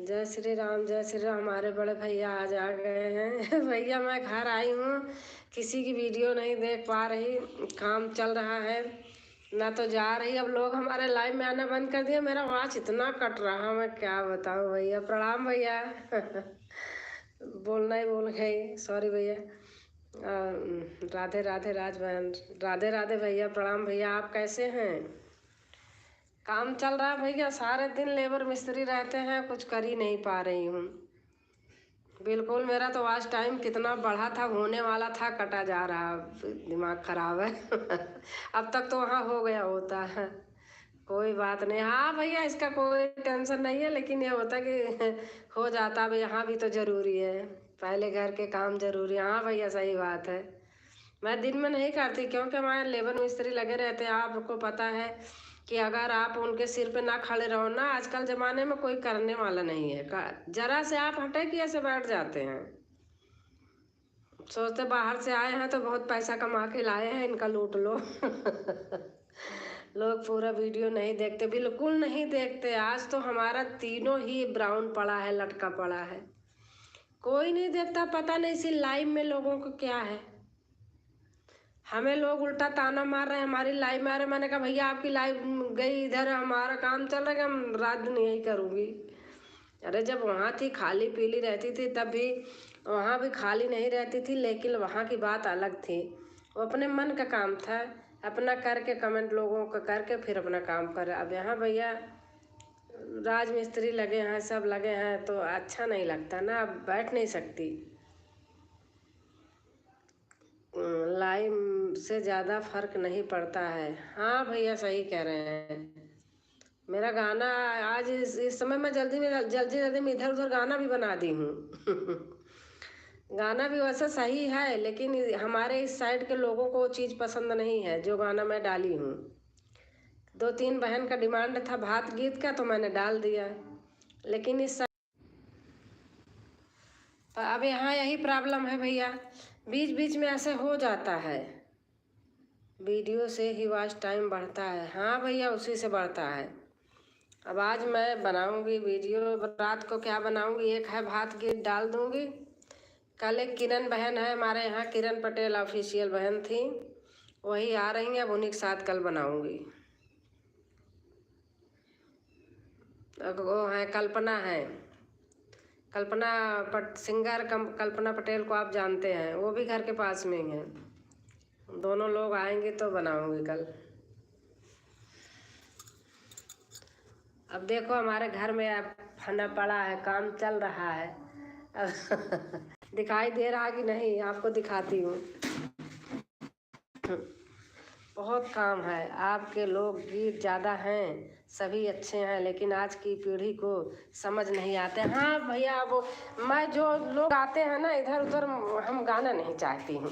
जय श्री राम। हमारे बड़े भैया आज आ गए हैं। भैया मैं घर आई हूँ, किसी की वीडियो नहीं देख पा रही, काम चल रहा है ना तो जा रही। अब लोग हमारे लाइव में आना बंद कर दिया, मेरा आवाज़ इतना कट रहा, मैं क्या बताऊँ भैया। प्रणाम भैया। बोलना ही भूल गई, सॉरी भैया। राधे राधे राज बहन, राधे राधे भैया, प्रणाम भैया। आप कैसे हैं? काम चल रहा है भैया, सारे दिन लेबर मिस्त्री रहते हैं, कुछ कर ही नहीं पा रही हूँ बिल्कुल। मेरा तो आज टाइम कितना बढ़ा था, होने वाला था, कटा जा रहा, दिमाग खराब है। अब तक तो वहाँ हो गया होता है, कोई बात नहीं। हाँ भैया, इसका कोई टेंशन नहीं है, लेकिन ये होता कि हो जाता। अब यहाँ भी तो ज़रूरी है, पहले घर के काम ज़रूरी है। हाँ भैया, सही बात है। मैं दिन में नहीं करती, क्योंकि हमारे लेबर मिस्त्री लगे रहते हैं। आपको पता है कि अगर आप उनके सिर पे ना खड़े रहो ना, आजकल ज़माने में कोई करने वाला नहीं है। जरा से आप हटे कि ऐसे बैठ जाते हैं, सोचते बाहर से आए हैं तो बहुत पैसा कमा के लाए हैं, इनका लूट लो। लोग पूरा वीडियो नहीं देखते, बिल्कुल नहीं देखते। आज तो हमारा तीनों ही ब्राउन पड़ा है, लटका पड़ा है, कोई नहीं देखता। पता नहीं इसी लाइव में लोगों को क्या है। हमें लोग उल्टा ताना मार रहे हैं, हमारी लाइव में आ रहे। मैंने कहा भैया आपकी लाइव गई, इधर हमारा काम चल रहा है, हम रात दिन यही करूँगी। अरे जब वहाँ थी, खाली पीली रहती थी, तब भी वहाँ भी खाली नहीं रहती थी, लेकिन वहाँ की बात अलग थी। वो अपने मन का काम था, अपना करके कमेंट लोगों का करके फिर अपना काम करे। अब यहाँ भैया राज मिस्त्री लगे हैं, सब लगे हैं, तो अच्छा नहीं लगता ना, अब बैठ नहीं सकती। लाइव से ज़्यादा फर्क नहीं पड़ता है। हाँ भैया, सही कह रहे हैं। मेरा गाना आज इस समय मैं जल्दी में इधर उधर गाना भी बना दी हूँ। गाना भी वैसे सही है, लेकिन हमारे इस साइड के लोगों को वो चीज़ पसंद नहीं है जो गाना मैं डाली हूँ। 2-3 बहन का डिमांड था भात गीत का, तो मैंने डाल दिया, लेकिन इस अब यहाँ यही प्रॉब्लम है भैया, बीच बीच में ऐसे हो जाता है। वीडियो से ही वॉच टाइम बढ़ता है। हाँ भैया, उसी से बढ़ता है। अब आज मैं बनाऊंगी वीडियो, रात को क्या बनाऊंगी, एक है भात गीत डाल दूंगी। कल एक किरण बहन है हमारे यहाँ, किरण पटेल ऑफिशियल बहन थी, वही आ रही हैं, अब उन्हीं के साथ कल बनाऊंगी। वो है कल्पना है, सिंगर कल्पना पटेल को आप जानते हैं, वो भी घर के पास में ही हैं। दोनों लोग आएंगे तो बनाऊंगी कल। अब देखो हमारे घर में अब खाना पड़ा है, काम चल रहा है। अब दिखाई दे रहा कि नहीं, आपको दिखाती हूँ। बहुत काम है। आपके लोग गीत ज़्यादा हैं, सभी अच्छे हैं, लेकिन आज की पीढ़ी को समझ नहीं आते। हाँ भैया, वो मैं जो लोग आते हैं ना इधर उधर, हम गाना नहीं चाहती हूँ,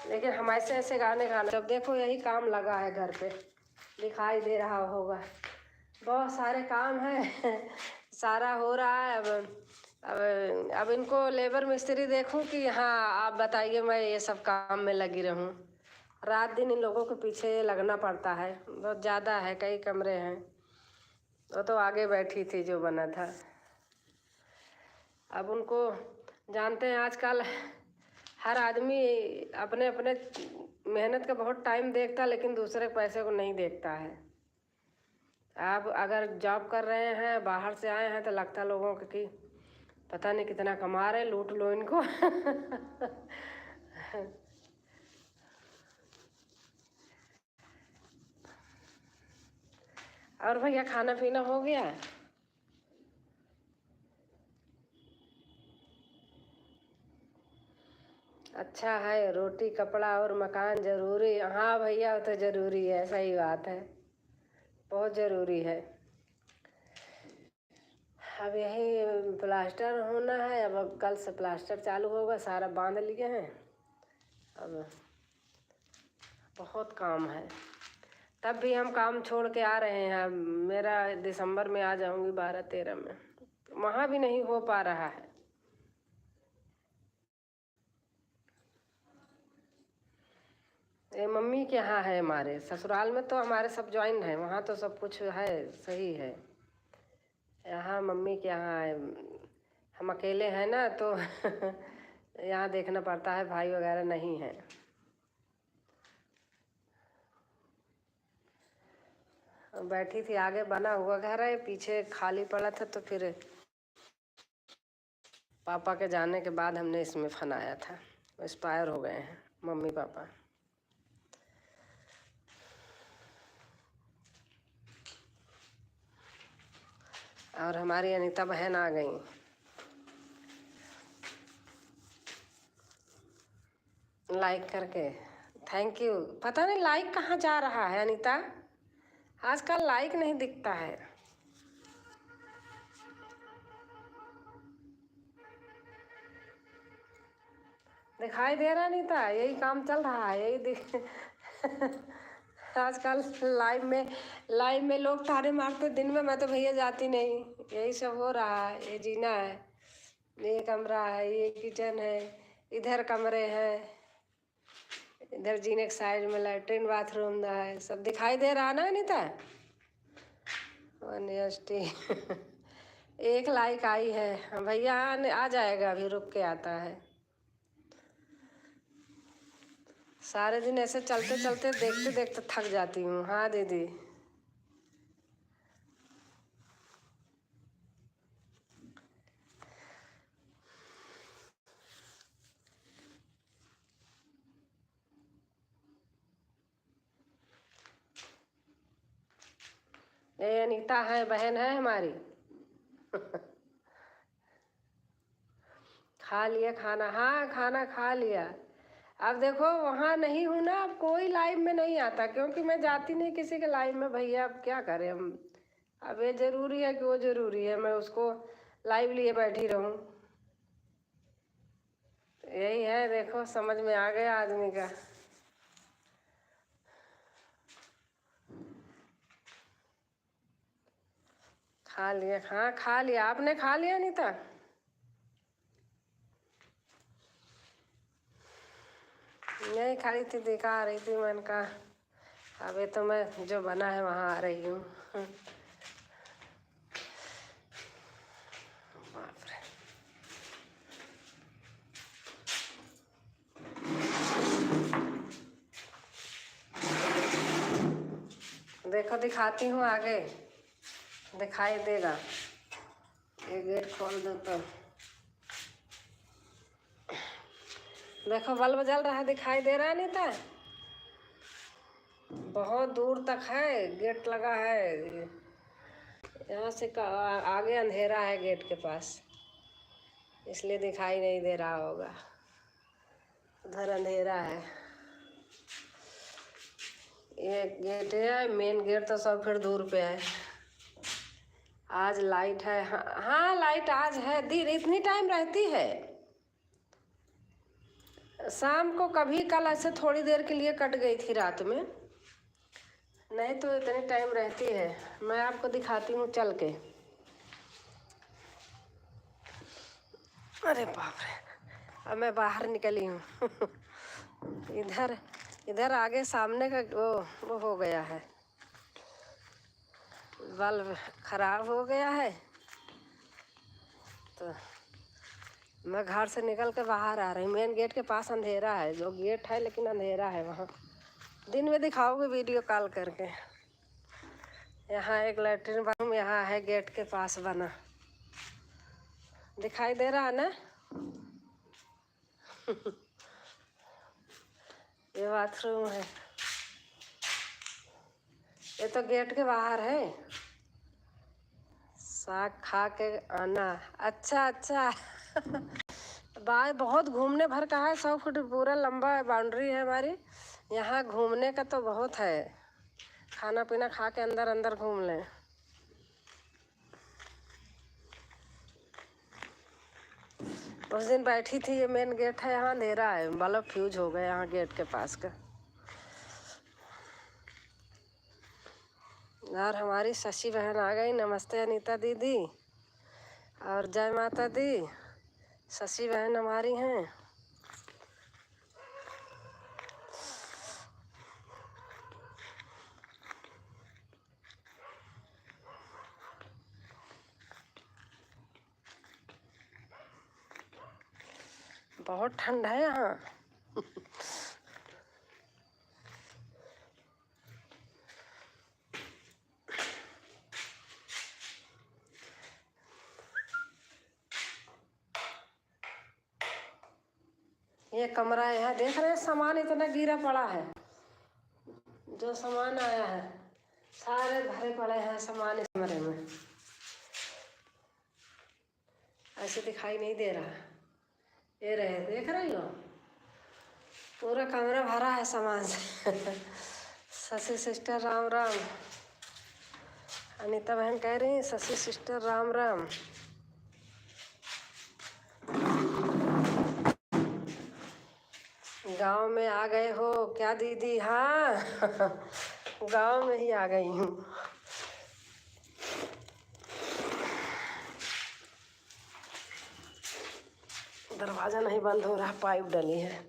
लेकिन हम ऐसे ऐसे गाने गाना। जब देखो यही काम लगा है घर पे, दिखाई दे रहा होगा। बहुत सारे काम है। सारा हो रहा है। अब इनको लेबर मिस्त्री देखूं कि हाँ आप बताइए, मैं ये सब काम में लगी रहूं। रात दिन इन लोगों के पीछे लगना पड़ता है, बहुत ज़्यादा है, कई कमरे हैं। वो तो आगे बैठी थी जो बना था। अब उनको जानते हैं, आजकल हर आदमी अपने अपने मेहनत का बहुत टाइम देखता, लेकिन दूसरे पैसे को नहीं देखता है। आप अगर जॉब कर रहे हैं, बाहर से आए हैं, तो लगता लोगों को कि पता नहीं कितना कमा रहे, लूट लो इनको। और भैया खाना पीना हो गया? अच्छा है, रोटी कपड़ा और मकान ज़रूरी। हाँ भैया, वो तो ज़रूरी है, सही बात है, बहुत ज़रूरी है। अब यही प्लास्टर होना है, अब कल से प्लास्टर चालू होगा, सारा बांध लिए हैं। अब बहुत काम है, तब भी हम काम छोड़ के आ रहे हैं। मेरा दिसंबर में आ जाऊंगी, 12-13 में, वहाँ भी नहीं हो पा रहा है। ये मम्मी के यहाँ है, हमारे ससुराल में तो हमारे सब ज्वाइंट हैं, वहाँ तो सब कुछ है, सही है। यहाँ मम्मी के यहाँ है, हम अकेले हैं ना, तो यहाँ देखना पड़ता है, भाई वगैरह नहीं है। बैठी थी, आगे बना हुआ घर है, पीछे खाली पड़ा था, तो फिर पापा के जाने के बाद हमने इसमें फनाया था। एक्सपायर हो गए हैं मम्मी पापा। और हमारी अनीता बहन आ गई। लाइक करके थैंक यू। पता नहीं लाइक कहाँ जा रहा है अनीता, आजकल लाइक नहीं दिखता है। दिखाई दे रहा अनीता, यही काम चल रहा है, यही आजकल लाइव में लोग तारे मारते दिन में, मैं तो भैया जाती नहीं। यही सब हो रहा है। ये जीना है, ये कमरा है, ये किचन है, इधर कमरे हैं, इधर जीने के साइड में लैट्रिन बाथरूम है, सब दिखाई दे रहा ना अनीता। ऑनेस्टी एक लाइक आई है भैया, आ जाएगा, अभी रुक के आता है। सारे दिन ऐसे चलते चलते देखते देखते थक जाती हूँ। हाँ दीदी, ये अनीता है, बहन है हमारी। खा लिया खाना? हाँ खाना खा लिया। अब देखो वहाँ नहीं हूँ ना, अब कोई लाइव में नहीं आता, क्योंकि मैं जाती नहीं किसी के लाइव में भैया। अब क्या करें हम, अब ये ज़रूरी है कि वो ज़रूरी है मैं उसको लाइव लिए बैठी रहूँ। यही है, देखो समझ में आ गया आदमी का। खा लिया, हाँ खा लिया। आपने खा लिया अनीता? नहीं खाई थी, देखा आ रही थी, मन का अबे तो मैं जो बना है वहाँ आ रही हूँ। बाप रे, देखो दिखाती हूँ, आगे दिखाई देगा। ये गेट खोल दो तो देखो बल्ब जल रहा है, दिखाई दे रहा है अनीता? बहुत दूर तक है, गेट लगा है। यहाँ से आगे अंधेरा है गेट के पास, इसलिए दिखाई नहीं दे रहा होगा। उधर अंधेरा है। ये गेट है, मेन गेट तो सब फिर दूर पे है। आज लाइट है? हाँ हाँ लाइट आज है। दिन इतनी टाइम रहती है? शाम को कभी कल ऐसे थोड़ी देर के लिए कट गई थी रात में, नहीं तो इतनी टाइम रहती है। मैं आपको दिखाती हूँ चल के। अरे बाप रे, अब मैं बाहर निकली हूँ। इधर इधर आगे सामने का वो हो गया है, बल्ब खराब हो गया है, तो मैं घर से निकल के बाहर आ रही हूँ। मेन गेट के पास अंधेरा है, जो गेट है लेकिन अंधेरा है वहाँ। दिन में दिखाओगे वीडियो कॉल करके। यहाँ एक लैट्रिन बाथरूम यहाँ है गेट के पास बना, दिखाई दे रहा है ना? ये बाथरूम है, ये तो गेट के बाहर है। साग खा के आना। अच्छा अच्छा। बाहर बहुत घूमने भर का है, 100 फुट पूरा लंबा बाउंड्री है हमारी। यहाँ घूमने का तो बहुत है, खाना पीना खा के अंदर अंदर घूम लें। उस दिन बैठी थी, ये मेन गेट है, यहाँ अंधेरा है, बल्ब फ्यूज हो गया यहाँ गेट के पास का। और हमारी शशि बहन आ गई। नमस्ते अनीता दीदी और जय माता दी। शशि बहन हमारी हैं। बहुत ठंड है यहाँ। ये कमरा है, देख रहे हैं सामान इतना गिरा पड़ा है। जो सामान आया है सारे भरे पड़े हैं सामान इस कमरे में। ऐसे दिखाई नहीं दे रहा। ये रहे, देख रही हो, पूरा कमरा भरा है सामान से। शशि सिस्टर राम राम। अनीता बहन कह रही शशि सिस्टर राम राम। गांव में आ गए हो क्या दीदी? हाँ, गांव में ही आ गई हूँ। दरवाजा नहीं बंद हो रहा, पाइप डली है।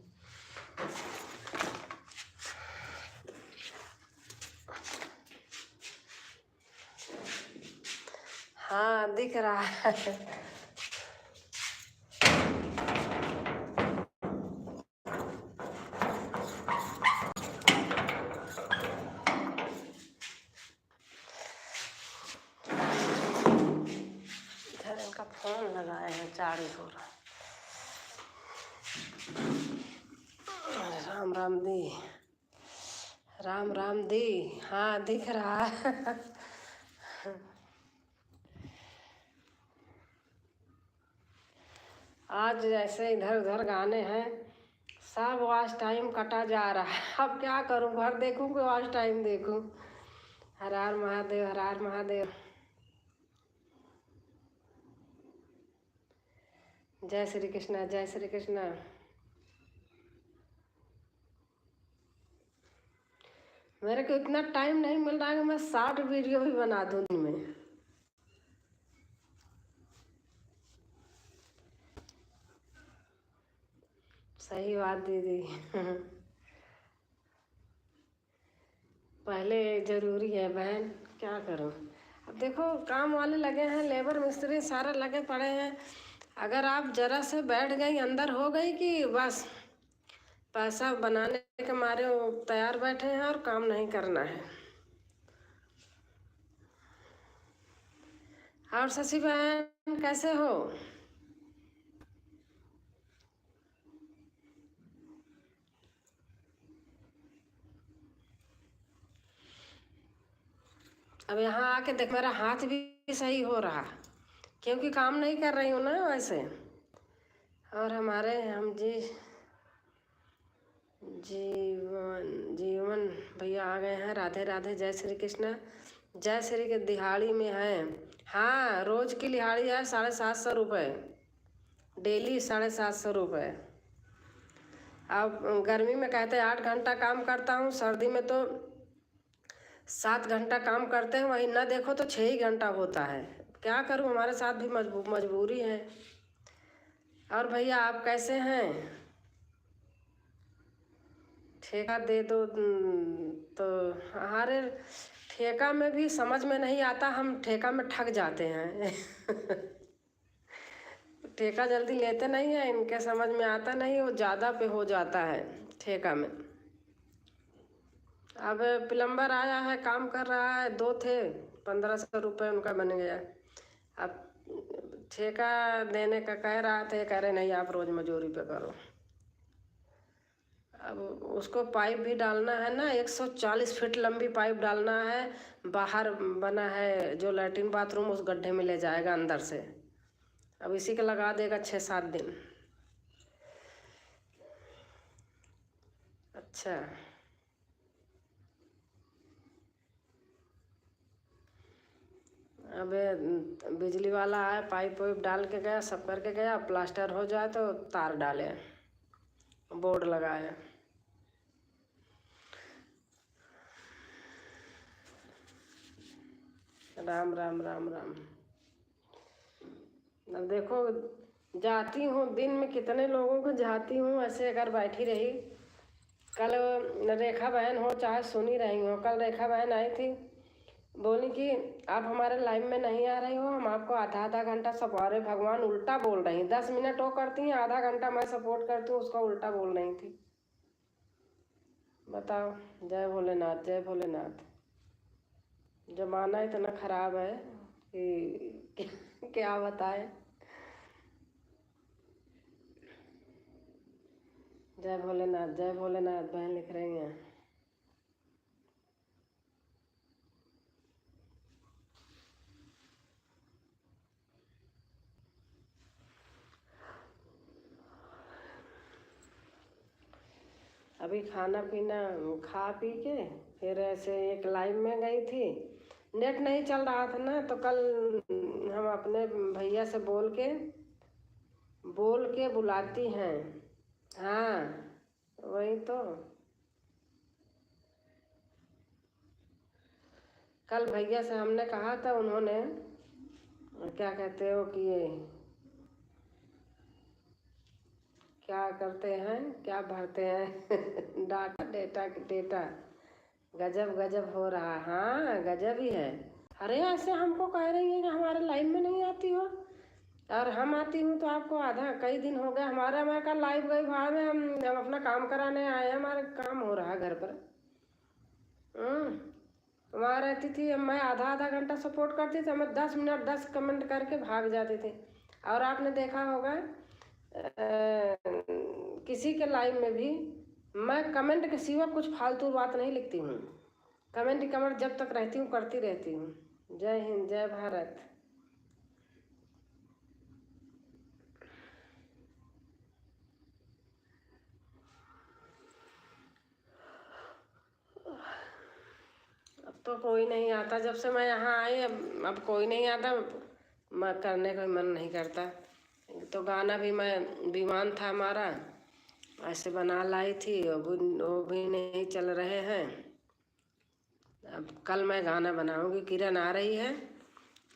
हाँ दिख रहा है। इधर इनका फोन लगाए हैं, चार्ज हो रहा। राम राम दी, राम राम दी। हाँ दिख रहा है। आज जैसे इधर उधर गाने हैं, सब वॉच टाइम कटा जा रहा है। अब क्या करूं, घर देखूं कि वॉच टाइम देखूं? हर हर महादेव, हर हर महादेव। जय श्री कृष्णा, जय श्री कृष्णा। मेरे को इतना टाइम नहीं मिल रहा है कि मैं 60 वीडियो भी बना दूं दिन में। सही बात दीदी। पहले जरूरी है बहन, क्या करूं। अब देखो काम वाले लगे हैं, लेबर मिस्त्री सारे लगे पड़े हैं। अगर आप जरा से बैठ गई, अंदर हो गई कि बस पैसा बनाने के मारे वो तैयार बैठे हैं और काम नहीं करना है। और शशि बहन कैसे हो? अब यहाँ आके देख, मेरा हाथ भी सही हो रहा, क्योंकि काम नहीं कर रही हूँ ना वैसे। और हमारे हम जीवन भैया आ गए हैं। राधे राधे, जय श्री कृष्ण। जय श्री के दिहाड़ी में है। हाँ रोज की दिहाड़ी है 750 रुपये, डेली 750 रुपये। अब गर्मी में कहते हैं 8 घंटा काम करता हूँ, सर्दी में तो 7 घंटा काम करते हैं, वही ना देखो तो 6 ही घंटा होता है। क्या करूँ, हमारे साथ भी मजबूरी है। और भैया आप कैसे हैं? ठेका दे दो तो हमारे ठेका में भी समझ में नहीं आता, हम ठेका में ठग जाते हैं। ठेका जल्दी लेते नहीं है, इनके समझ में आता नहीं, वो ज़्यादा पे हो जाता है ठेका में। अब प्लम्बर आया है, काम कर रहा है, 2 थे, 1500 रुपये उनका बन गया। अब ठेका देने का कह रहा थे, कह रहे नहीं आप रोज़ मजदूरी पे करो। अब उसको पाइप भी डालना है ना, 140 फीट लंबी पाइप डालना है। बाहर बना है जो लैट्रिन बाथरूम, उस गड्ढे में ले जाएगा अंदर से। अब इसी का लगा देगा 6-7 दिन। अच्छा, अब बिजली वाला आया, पाइप वाइप डाल के गया, सब करके गया। प्लास्टर हो जाए तो तार डाले, बोर्ड लगाए। राम राम राम राम। अब देखो जाती हूँ दिन में कितने लोगों को जाती हूँ, ऐसे अगर बैठी रही। कल रेखा बहन हो चाहे सुनी रही हो, कल रेखा बहन आई थी, बोली कि आप हमारे लाइव में नहीं आ रही हो, हम आपको आधा आधा घंटा सपोर्ट। अरे भगवान, उल्टा बोल रही, 10 मिनट वो करती हैं, आधा घंटा मैं सपोर्ट करती हूँ, उसका उल्टा बोल रही थी। बताओ। जय भोलेनाथ, जय भोलेनाथ। जमाना इतना खराब है कि क्या बताए। जय भोलेनाथ, जय भोलेनाथ बहन लिख रही हैं। अभी खाना पीना खा पी के फिर ऐसे एक लाइव में गई थी। नेट नहीं चल रहा था ना, तो कल हम अपने भैया से बोल के बुलाती हैं। हाँ, वही तो। कल भैया से हमने कहा था, उन्होंने क्या कहते हो कि ये क्या करते हैं, क्या भरते हैं डाटा, डेटा गजब गजब हो रहा। हाँ, गजब ही है। अरे ऐसे हमको कह रही है कि हमारे लाइव में नहीं आती हो, और हम आती हूँ तो आपको आधा कई दिन हो गए हमारा। मैं कल लाइव गई भाड़ में, हम अपना काम कराने आए हैं, हमारे काम हो रहा है घर पर। वहाँ रहती थी, मैं आधा आधा घंटा सपोर्ट करती थी, मैं 10 मिनट 10 कमेंट करके भाग जाती थी। और आपने देखा होगा किसी के लाइव में भी मैं कमेंट के सिवा कुछ फालतू बात नहीं लिखती हूँ। कमेंट ही कमेंट जब तक रहती हूँ करती रहती हूँ। जय हिंद, जय भारत। अब तो कोई नहीं आता, जब से मैं यहाँ आई अब कोई नहीं आता। मैं करने का मन नहीं करता। तो गाना भी मैं विमान था हमारा, ऐसे बना लाई थी, वो भी नहीं चल रहे हैं। अब कल मैं गाना बनाऊंगी, किरण आ रही है,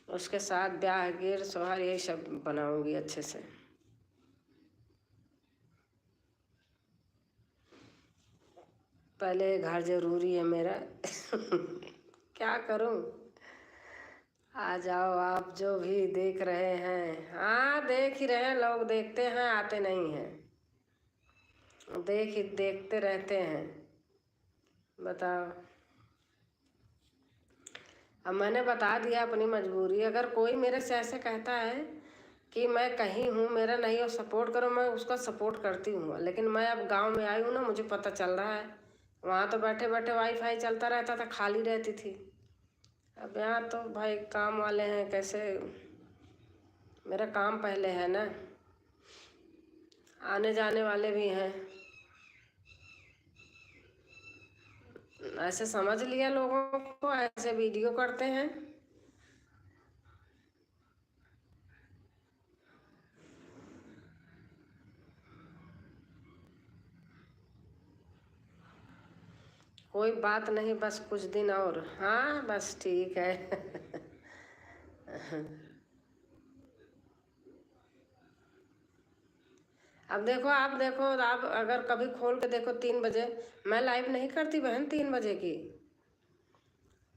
उसके साथ ब्याह गिर सोहर यही सब बनाऊंगी अच्छे से। पहले घर जरूरी है मेरा क्या करूं। आ जाओ आप जो भी देख रहे हैं। हाँ, देख ही रहे हैं, लोग देखते हैं, आते नहीं हैं। देखते रहते हैं। बताओ। अब मैंने बता दिया अपनी मजबूरी। अगर कोई मेरे से ऐसे कहता है कि मैं कहीं हूँ, मेरा नहीं हो, सपोर्ट करो, मैं उसका सपोर्ट करती हूँ। लेकिन मैं अब गांव में आई हूँ ना, मुझे पता चल रहा है। वहाँ तो बैठे बैठे वाईफाई चलता रहता था, खाली रहती थी। अब यहाँ तो भाई काम वाले हैं, कैसे। मेरा काम पहले है ना, आने जाने वाले भी हैं। ऐसे समझ लिया लोगों को, ऐसे वीडियो करते हैं। कोई बात नहीं, बस कुछ दिन और। हाँ, बस ठीक है अब देखो, आप देखो, आप अगर कभी खोल के देखो 3 बजे, मैं लाइव नहीं करती बहन 3 बजे की।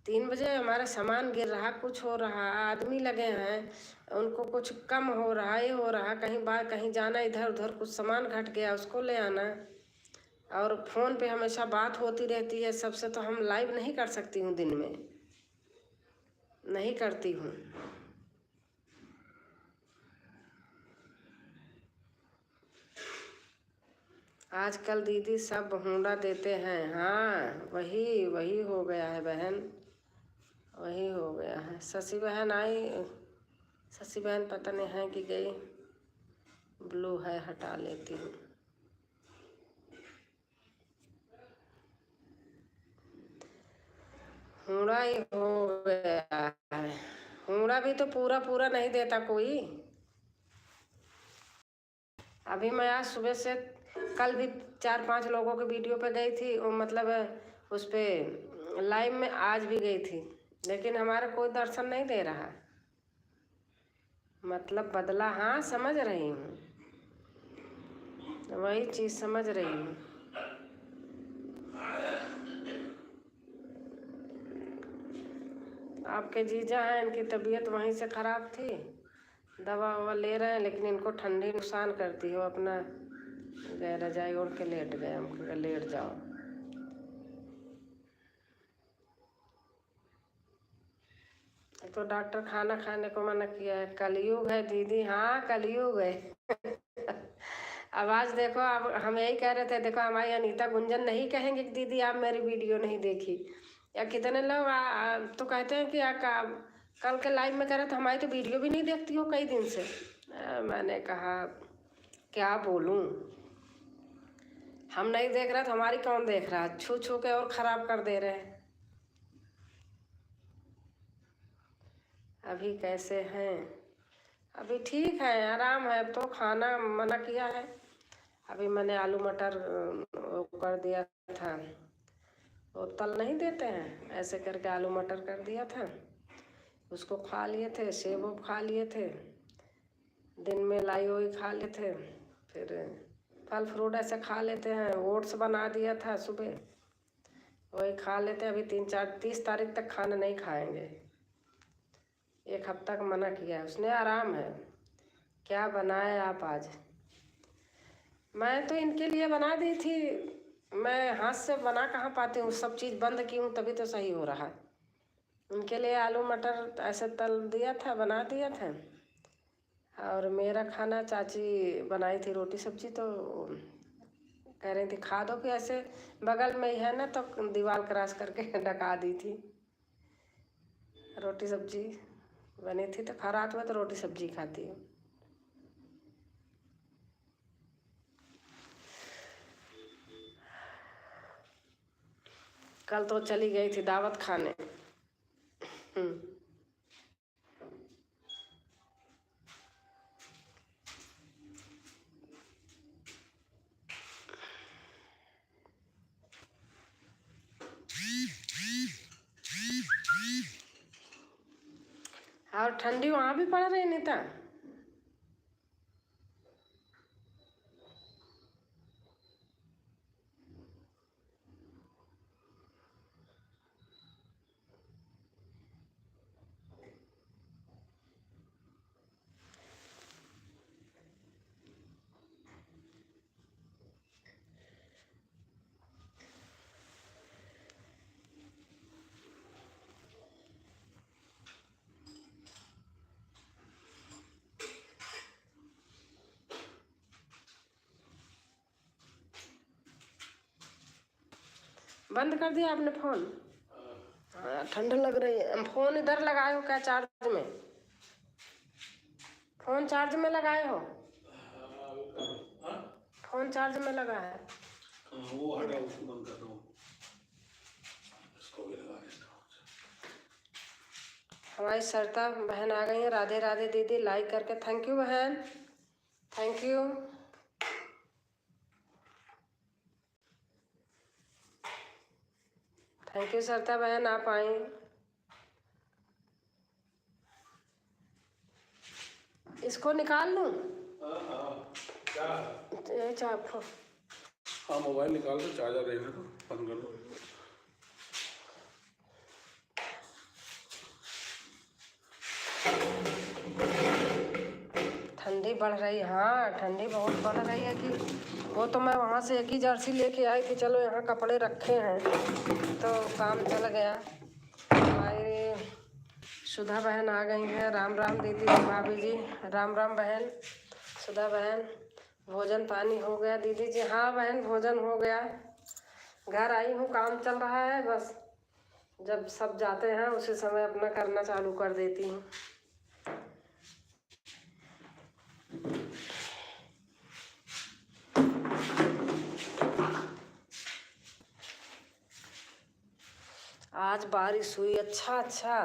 3 बजे हमारा सामान गिर रहा, कुछ हो रहा, आदमी लगे हैं, उनको कुछ कम हो रहा, ये हो रहा, कहीं बाहर कहीं जाना, इधर उधर कुछ सामान घट गया, उसको ले आना। और फ़ोन पे हमेशा बात होती रहती है सबसे, तो हम लाइव नहीं कर सकती हूँ दिन में, नहीं करती हूँ। आजकल दीदी सब हुंडा देते हैं। हाँ, वही वही हो गया है बहन, वही हो गया है। शशि बहन आई, शशि बहन पता नहीं है कि गई। ब्लू है, हटा लेती हूँ। हुंडा ही हो गया है। हुंडा भी तो पूरा पूरा नहीं देता कोई। अभी मैं आज सुबह से, कल भी 4-5 लोगों के वीडियो पे गई थी, वो मतलब उस पे लाइव में आज भी गई थी, लेकिन हमारा कोई दर्शन नहीं दे रहा। मतलब बदला। हाँ, समझ रही हूँ, वही चीज़ समझ रही हूँ। आपके जीजा हैं, इनकी तबीयत वहीं से ख़राब थी, दवा ववा ले रहे हैं, लेकिन इनको ठंडी नुकसान करती है। वो अपना गए रजाई ओढ़ के लेट गए, हमको कहा लेट जाओ। तो डॉक्टर खाना खाने को मना किया है। कलयुग है दीदी, हाँ कलयुग है। आवाज़ देखो, आप हम यही कह रहे थे, देखो हमारी अनीता गुंजन नहीं कहेंगे कि दीदी आप मेरी वीडियो नहीं देखी, या कितने लोग तो कहते हैं कि कल के लाइव में कह रहे थे हमारी तो वीडियो भी नहीं देखती हो कई दिन से। मैंने कहा क्या बोलूं, हम नहीं देख रहे तो हमारी कौन देख रहा है, छू छू के और ख़राब कर दे रहे हैं। अभी कैसे हैं? अभी ठीक है, आराम है। तो खाना मना किया है। अभी मैंने आलू मटर वो कर दिया था, वो तल नहीं देते हैं, ऐसे करके आलू मटर कर दिया था, उसको खा लिए थे। सेब उब खा लिए थे, दिन में लाई वही खा लिए थे। फिर फल फ्रूट ऐसे खा लेते हैं। ओट्स बना दिया था सुबह, वही खा लेते हैं। अभी 30 तारीख तक खाना नहीं खाएंगे। 1 हफ्ता का मना किया है उसने। आराम है। क्या बनाए आप आज? मैं तो इनके लिए बना दी थी, मैं हाथ से बना कहाँ पाती हूँ, सब चीज़ बंद की हूँ तभी तो सही हो रहा है। उनके लिए आलू मटर ऐसे तल दिया था, बना दिया था। और मेरा खाना चाची बनाई थी, रोटी सब्जी, तो कह रही थी खा दो, कि ऐसे बगल में ही है ना, तो दीवार क्रॉस करके ढका दी थी। रोटी सब्जी बनी थी तो खा, रात में तो रोटी सब्जी खाती हूँ। कल तो चली गई थी दावत खाने। और ठंडी वहाँ भी पड़ रही नीता? बंद कर दिया आपने फ़ोन? हाँ, ठंड लग रही है। फ़ोन इधर लगाए हो क्या चार्ज में? फ़ोन चार्ज में लगाए हो? फ़ोन चार्ज में लगा है? वो हटा, उसको बंद कर दो, इसको भी लगा देता हूँ। हमारी सरता बहन आ गई है। राधे राधे दीदी, लाइक करके थैंक यू बहन, थैंक यू। थैंक यू सरता बहन, आप आई। इसको निकाल लूँ? क्या? हाँ, मोबाइल निकाल दो, चार्जर रहने दो, बंद कर दो। ठंडी बढ़ रही है, हाँ ठंडी बहुत बढ़ रही है। कि वो तो मैं वहाँ से एक ही जर्सी लेके आई थी, चलो यहाँ कपड़े रखे हैं तो काम चल गया। हमारी सुधा बहन आ गई हैं। राम राम दीदी, भाभी जी, राम राम बहन। सुधा बहन, भोजन पानी हो गया? दीदी जी हाँ बहन, भोजन हो गया। घर आई हूँ, काम चल रहा है, बस जब सब जाते हैं उसी समय अपना करना चालू कर देती हूँ। आज बारिश हुई, अच्छा।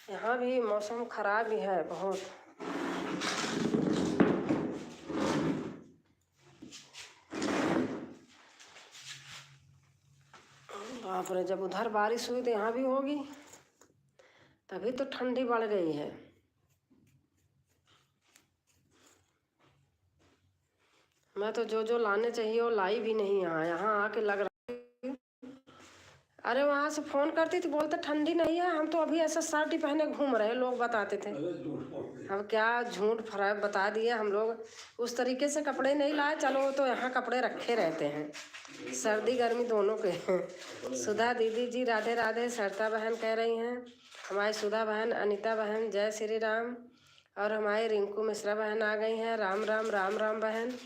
यहाँ भी मौसम खराब ही है बहुत। बाप रे, जब उधर बारिश हुई तो यहाँ भी होगी, तभी तो ठंडी बढ़ गई है। मैं तो जो लाने चाहिए वो लाई भी नहीं। यहाँ आके लग रहा है अरे वहाँ से फ़ोन करती थी, बोलते ठंडी नहीं है, हम तो अभी ऐसा शर्ट ही पहने घूम रहे, लोग बताते थे। अरे झूठ बोल रहे। हम क्या झूठ फराब बता दिए, हम लोग उस तरीके से कपड़े नहीं लाए। चलो वो तो यहाँ कपड़े रखे रहते हैं, सर्दी गर्मी दोनों के हैं। सुधा दीदी जी राधे राधे। सरता बहन कह रही हैं, हमारी सुधा बहन, अनीता बहन जय श्री राम। और हमारी रिंकू मिश्रा बहन आ गई हैं, राम राम राम राम बहन।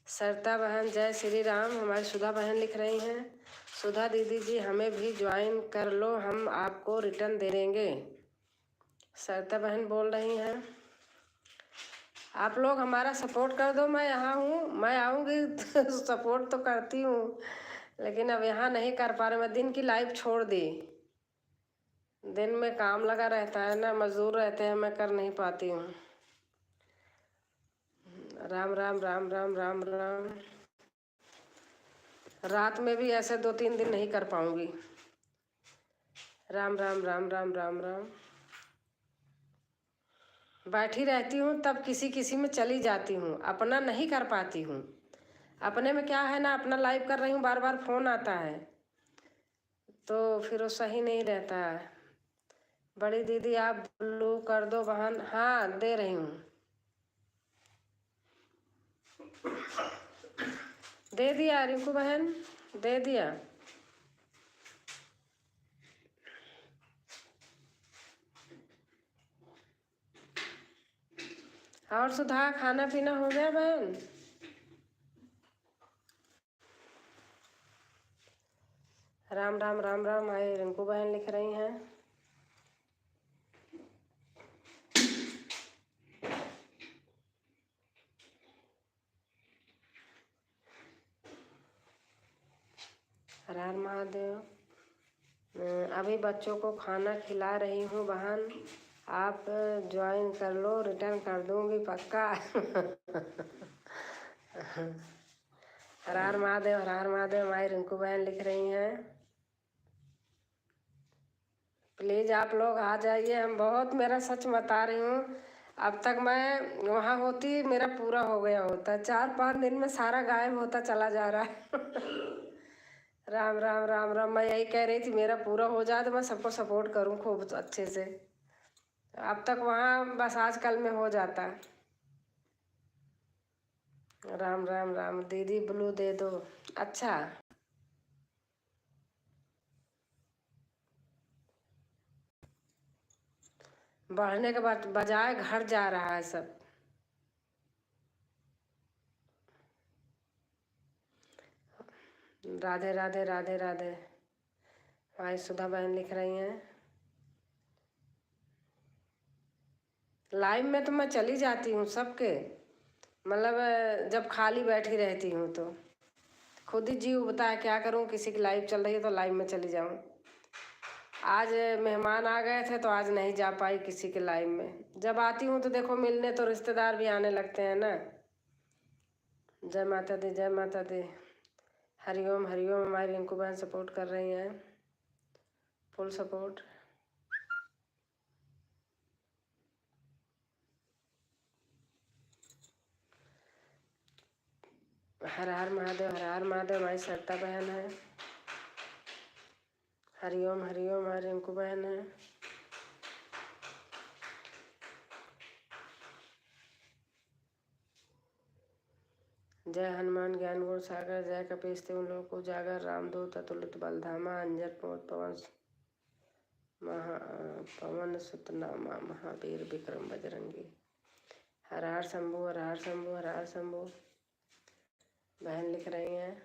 सरता बहन जय श्री राम। हमारी सुधा बहन लिख रही हैं, सुधा दीदी जी हमें भी ज्वाइन कर लो, हम आपको रिटर्न दे देंगे। सरता बहन बोल रही हैं, आप लोग हमारा सपोर्ट कर दो, मैं यहाँ हूँ, मैं आऊँगी तो सपोर्ट तो करती हूँ, लेकिन अब यहाँ नहीं कर पा रहे। मैं दिन की लाइफ छोड़ दी, दिन में काम लगा रहता है ना, मजदूर रहते हैं, मैं कर नहीं पाती हूँ। राम राम राम राम राम राम। रात में भी ऐसे 2-3 दिन नहीं कर पाऊँगी। राम राम राम राम राम राम। बैठी रहती हूँ तब किसी किसी में चली जाती हूँ, अपना नहीं कर पाती हूँ। अपने में क्या है ना, अपना लाइव कर रही हूँ, बार बार फ़ोन आता है तो फिर वो सही नहीं रहता है। बड़ी दीदी आप ब्लू कर दो बहन। हाँ दे रही हूँ, दे दिया रिंकू बहन, दे दिया। और सुधा खाना पीना हो गया बहन? राम राम राम राम। आए रिंकू बहन लिख रही हैं, हर हर महादेव। अभी बच्चों को खाना खिला रही हूँ बहन, आप ज्वाइन कर लो, रिटर्न कर दूँगी पक्का। हर हर महादेव, हर हर महादेव। हमारी रिंकू बहन लिख रही हैं, प्लीज़ आप लोग आ जाइए। हम बहुत, मेरा सच बता रही हूँ, अब तक मैं वहाँ होती मेरा पूरा हो गया होता, 4-5 दिन में सारा गायब होता चला जा रहा है। राम राम राम राम। मैं यही कह रही थी, मेरा पूरा हो जाए तो मैं सबको सपोर्ट करूँ खूब अच्छे से। अब तक वहाँ बस आजकल में हो जाता। राम राम राम। दीदी ब्लू दे दो। अच्छा, बढ़ने के बाद बजाय घट जा रहा है सब। राधे राधे राधे राधे। हमारी सुधा बहन लिख रही हैं, लाइव में तो मैं चली जाती हूँ सबके, मतलब जब खाली बैठी रहती हूँ तो खुद ही जी उबता है, क्या करूँ, किसी की लाइव चल रही है तो लाइव में चली जाऊँ। आज मेहमान आ गए थे तो आज नहीं जा पाई किसी के लाइव में। जब आती हूँ तो देखो मिलने तो रिश्तेदार भी आने लगते हैं ना। जय माता दी, जय माता दी। हरिओम हरिओम। हमारी रिंकू बहन सपोर्ट कर रही हैं, फुल सपोर्ट। हर हर महादेव, हर हर महादेव। हमारी सरता बहन है, हरिओम हरिओम। हमारी रिंकू बहन है, जय हनुमान ज्ञान गुण सागर, जय कपीस तिहुँ लोक उजागर, रामदूत अतुलित बलधामा, अंजन प्रमोद पवन सुत नामा, महावीर विक्रम बजरंगी। हर हर शंभु, हर हर शंभु, हर हर शंभु। बहन लिख रही हैं,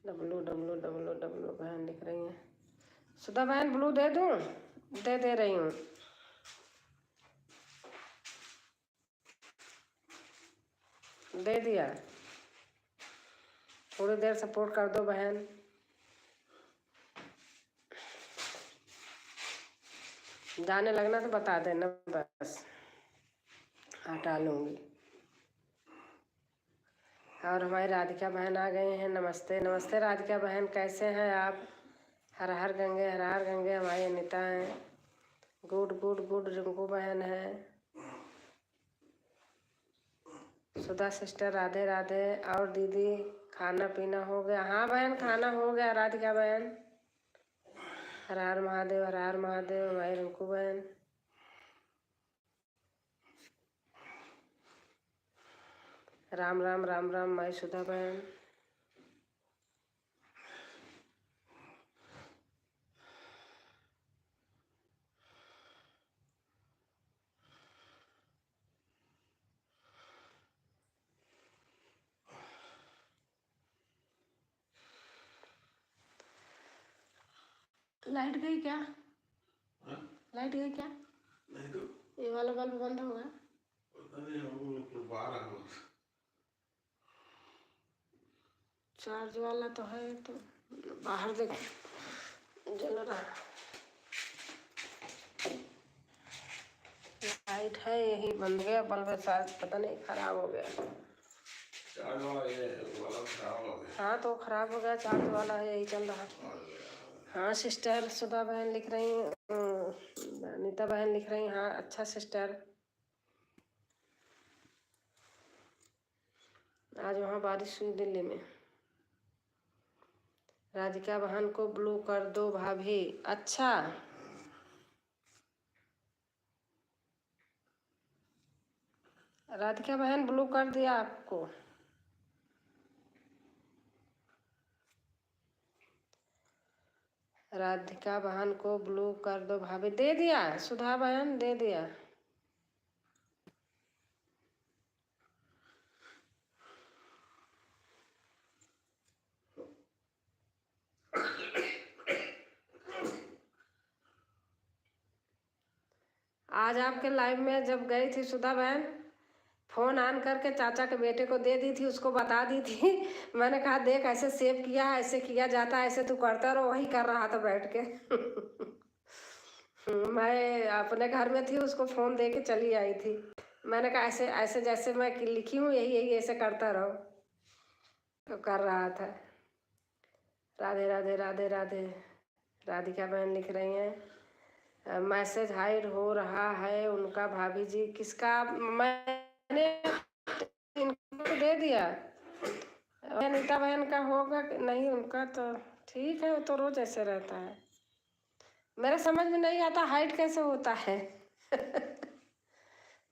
डब्लू डब्लू डब्लू डब्लू। बहन लिख रही हैं, सुधा बहन ब्लू दे दूँ? दे रही हूँ। दे दिया। थोड़ी देर सपोर्ट कर दो बहन। जाने लगना तो बता देना, बस हटा लूँगी। और हमारी राधिका बहन आ गए हैं, नमस्ते नमस्ते राधिका बहन, कैसे हैं आप? हर हर गंगे, हर हर गंगे। हमारी अनीता हैं, गुड गुड गुड। रिंकू बहन है, सुधा सिस्टर राधे राधे। और दीदी खाना पीना हो गया? हाँ बहन खाना हो गया। राधिका बहन हर हर महादेव, हर हर महादेव। भाई रिंकू बहन राम राम राम राम। माई सुधा बहन लाइट गई क्या? लाइट गई क्या? नहीं तो ये वाला बल्ब बंद होगा? पता नहीं, हम बाहर आ गए। चार्ज वाला तो है, तो बाहर देख जल रहा है। लाइट है यही बंद गया बल्ब, शायद पता नहीं खराब हो गया। चार्ज वाला ये वाला खराब हो गया। हाँ तो खराब हो गया, चार्ज वाला है यही चल रहा। हाँ सिस्टर सुधा बहन लिख रही, नीता बहन लिख रही। हाँ अच्छा सिस्टर। आज वहाँ बारिश हुई दिल्ली में। राधिका बहन को ब्लू कर दो भाभी। अच्छा राधिका बहन ब्लू कर दिया आपको। राधिका बहन को ब्लू कर दो भाभी। दे दिया सुधा बहन, दे दिया। आज आपके लाइव में जब गई थी सुधा बहन, फ़ोन ऑन करके चाचा के बेटे को दे दी थी, उसको बता दी थी। मैंने कहा देख ऐसे सेव किया है, ऐसे किया जाता है, ऐसे तू करता रहो। वही कर रहा था बैठ के। मैं अपने घर में थी, उसको फ़ोन दे के चली आई थी। मैंने कहा ऐसे ऐसे जैसे मैं लिखी हूँ यही यही ऐसे करता रहो, तो कर रहा था। राधे राधे राधे राधे। राधिका बहन लिख रही हैं मैसेज हाइड हो रहा है उनका भाभी जी। किसका? मैंने इनको दे दिया। नीता बहन का होगा कि नहीं उनका, तो ठीक है, वो तो रोज ऐसे रहता है। मेरे समझ में नहीं आता हाइड कैसे होता है।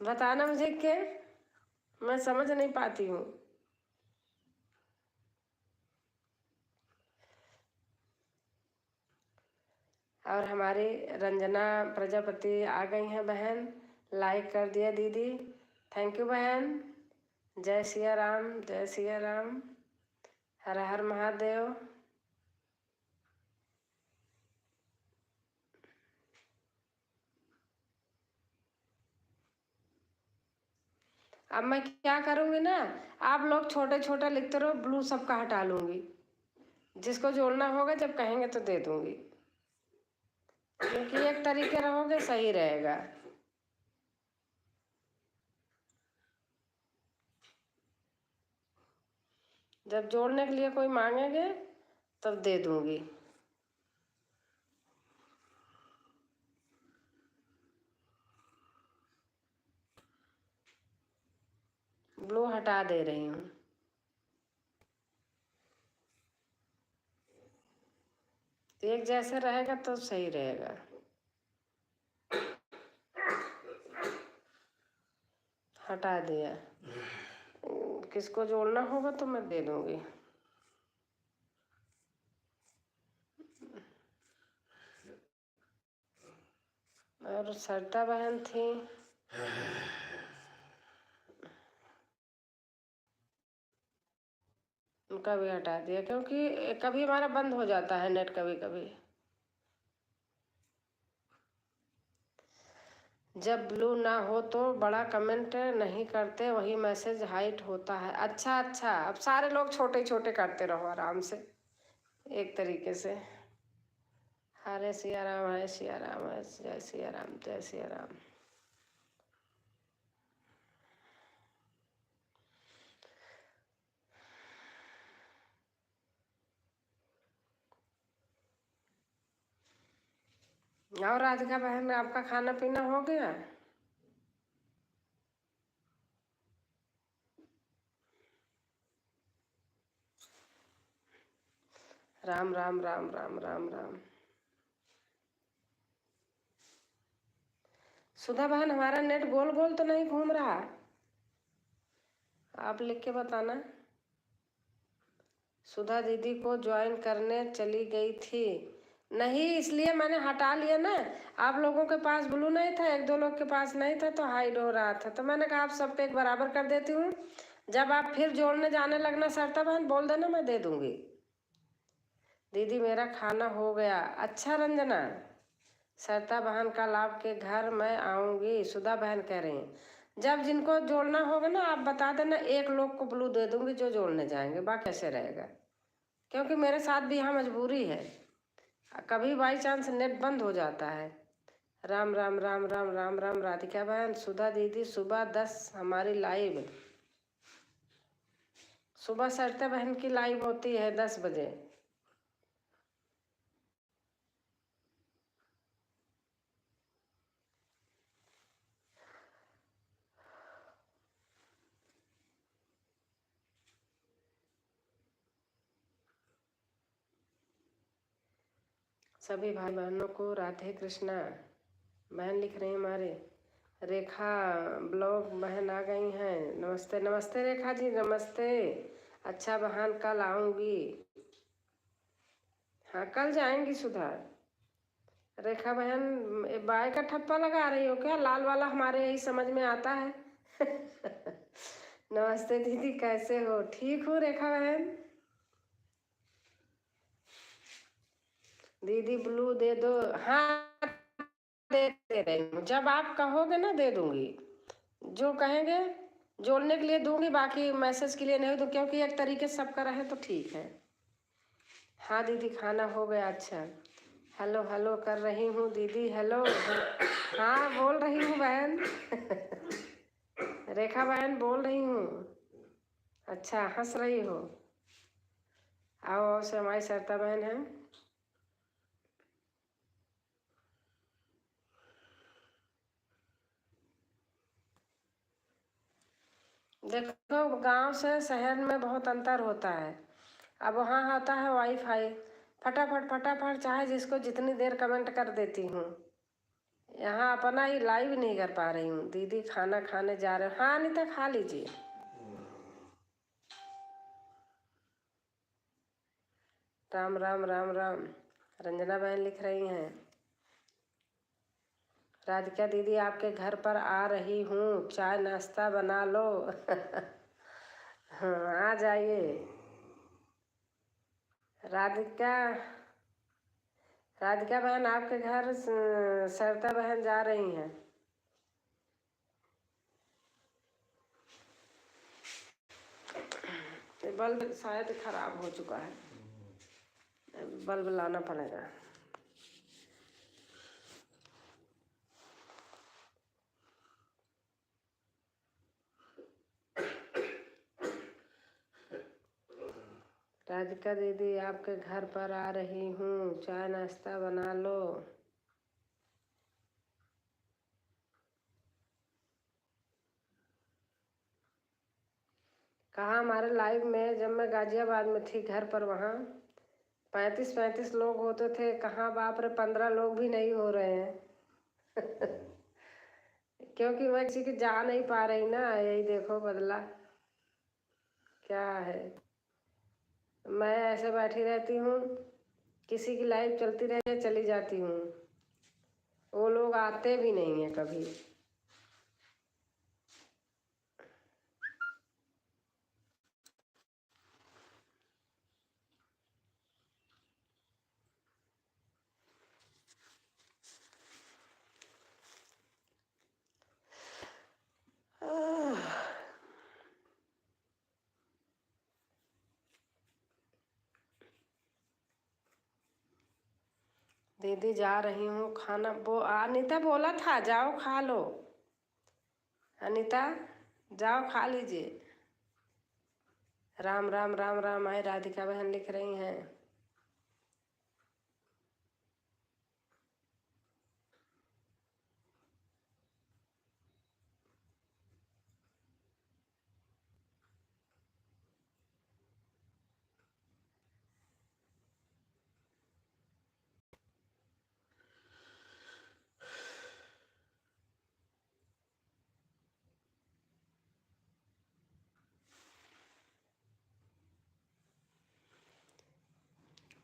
बताना मुझे के, मैं समझ नहीं पाती हूँ। और हमारी रंजना प्रजापति आ गई हैं बहन, लाइक कर दिया दीदी, थैंक यू बहन। जय सिया राम, जय सिया राम, हर हर महादेव। अब मैं क्या करूँगी ना, आप लोग छोटे छोटे लिखते रहो, ब्लू सबका हटा लूँगी। जिसको जोड़ना होगा जब कहेंगे तो दे दूँगी, क्योंकि एक तरीके रहोगे सही रहेगा। जब जोड़ने के लिए कोई मांगेंगे तब दे दूँगी। ब्लू हटा दे रही हूँ। एक जैसे रहेगा तो सही रहेगा। हटा दिया। किसको जोड़ना होगा तो मैं दे दूँगी। और सरिता बहन थी, उनका भी हटा दिया, क्योंकि कभी हमारा बंद हो जाता है नेट कभी कभी। जब ब्लू ना हो तो बड़ा कमेंट नहीं करते, वही मैसेज हाइड होता है। अच्छा अच्छा, अब सारे लोग छोटे छोटे करते रहो आराम से, एक तरीके से। हरे सिया राम, हरे सिया राम, जय सिया राम, जय सिया राम। और राधिका बहन आपका खाना पीना हो गया? राम राम राम राम राम राम। सुधा बहन, हमारा नेट गोल गोल तो नहीं घूम रहा? आप लिख के बताना। सुधा दीदी को ज्वाइन करने चली गई थी। नहीं, इसलिए मैंने हटा लिया ना। आप लोगों के पास ब्लू नहीं था, एक दो लोग के पास नहीं था तो हाइड हो रहा था, तो मैंने कहा आप सब पे एक बराबर कर देती हूँ। जब आप फिर जोड़ने जाने लगना सरता बहन, बोल देना, मैं दे दूँगी। दीदी मेरा खाना हो गया। अच्छा रंजना, सरता बहन कल आपके घर मैं आऊँगी, सुधा बहन कह रही हैं। जब जिनको जोड़ना होगा ना आप बता देना, एक लोग को ब्लू दे दूँगी जो जोड़ने जाएंगे, बाकी कैसे रहेगा, क्योंकि मेरे साथ भी यहाँ मजबूरी है, कभी बाई चांस नेट बंद हो जाता है। राम राम राम राम राम राम। राधिका बहन, सुधा दीदी सुबह 10 हमारी लाइव, सुबह सरता बहन की लाइव होती है 10 बजे। सभी भाई बहनों को राधे कृष्णा। बहन लिख रही हैं हमारे, रेखा ब्लॉग बहन आ गई हैं। नमस्ते नमस्ते रेखा जी, नमस्ते। अच्छा बहन कल आऊँगी। हाँ कल जाएंगी सुधा। रेखा बहन बाय का ठप्पा लगा रही हो क्या? लाल वाला हमारे यही समझ में आता है। नमस्ते दीदी, कैसे हो? ठीक हूँ रेखा बहन। दीदी ब्लू दे दो। हाँ दे रही हूँ, जब आप कहोगे ना दे दूंगी, जो कहेंगे जोड़ने के लिए दूंगी, बाकी मैसेज के लिए नहीं दूँ, क्योंकि एक तरीके से सबका रहे तो ठीक है। हाँ दीदी खाना हो गया। अच्छा, हेलो हेलो कर रही हूँ दीदी, हेलो। हाँ बोल रही हूँ बहन। रेखा बहन बोल रही हूँ। अच्छा हंस रही हो। आओ आओ से हमारी सरता बहन है। देखो गांव से शहर में बहुत अंतर होता है। अब वहाँ होता है वाईफाई, फटाफट फटाफट चाहे जिसको जितनी देर कमेंट कर देती हूँ। यहाँ अपना ही लाइव नहीं कर पा रही हूँ। दीदी खाना खाने जा रहे हो? हाँ अनिता खा लीजिए। राम राम राम राम। रंजना बहन लिख रही हैं, राधिका दीदी आपके घर पर आ रही हूँ, चाय नाश्ता बना लो। हाँ आ जाइए। राधिका राधिका बहन आपके घर सरता बहन जा रही हैं। बल्ब शायद खराब हो चुका है, बल्ब लाना पड़ेगा। राधिका दीदी आपके घर पर आ रही हूँ, चाय नाश्ता बना लो। कहाँ हमारे लाइव में, जब मैं गाजियाबाद में थी घर पर, वहाँ 35-35 लोग होते थे। कहाँ बाप रे 15 लोग भी नहीं हो रहे हैं। क्योंकि मैं किसी की जा नहीं पा रही ना, यही देखो बदला क्या है। मैं ऐसे बैठी रहती हूँ, किसी की लाइव चलती रहे चली जाती हूँ, वो लोग आते भी नहीं हैं कभी। दीदी जा रही हूँ खाना, अनीता बोला था जाओ खा लो। अनीता जाओ खा लीजिए। राम राम राम राम। आए राधिका बहन लिख रही हैं,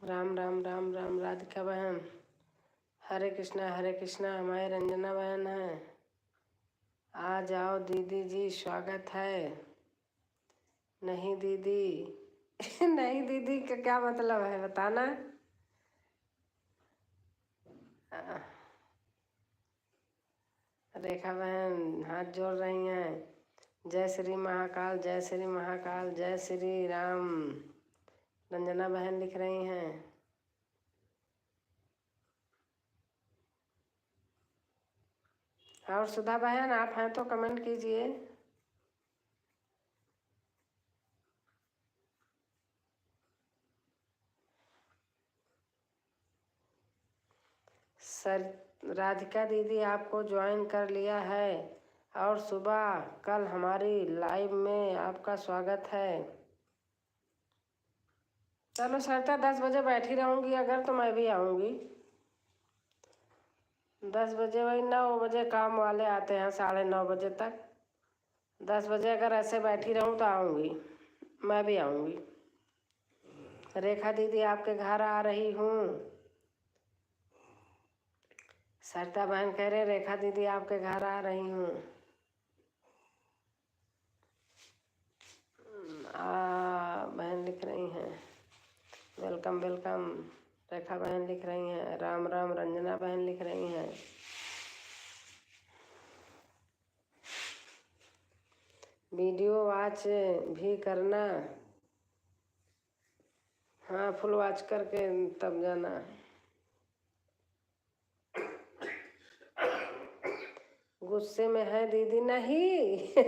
राम राम राम राम राधिका बहन। हरे कृष्णा हमारी रंजना बहन है। आ जाओ दीदी जी, स्वागत है। नहीं दीदी नहीं दीदी का क्या मतलब है बताना। रेखा बहन हाथ जोड़ रही हैं। जय श्री महाकाल, जय श्री महाकाल, जय श्री राम। रंजना बहन लिख रही हैं। और सुधा बहन आप हैं तो कमेंट कीजिए। सर राधिका दीदी आपको ज्वाइन कर लिया है और सुबह कल हमारी लाइव में आपका स्वागत है। चलो सरिता 10 बजे बैठी रहूँगी, अगर तो मैं भी आऊँगी 10 बजे। वही 9 बजे काम वाले आते हैं, 9:30 बजे तक। 10 बजे अगर ऐसे बैठी रहूँ तो आऊँगी, मैं भी आऊँगी। रेखा दीदी आपके घर आ रही हूँ। सरिता बहन कह रहे रेखा दीदी आपके घर आ रही हूँ। बहन लिख रही हैं वेलकम वेलकम। रेखा बहन लिख रही हैं राम राम। रंजना बहन लिख रही हैं वीडियो वॉच भी करना। हाँ फुल वॉच करके तब जाना। गुस्से में है दीदी? नहीं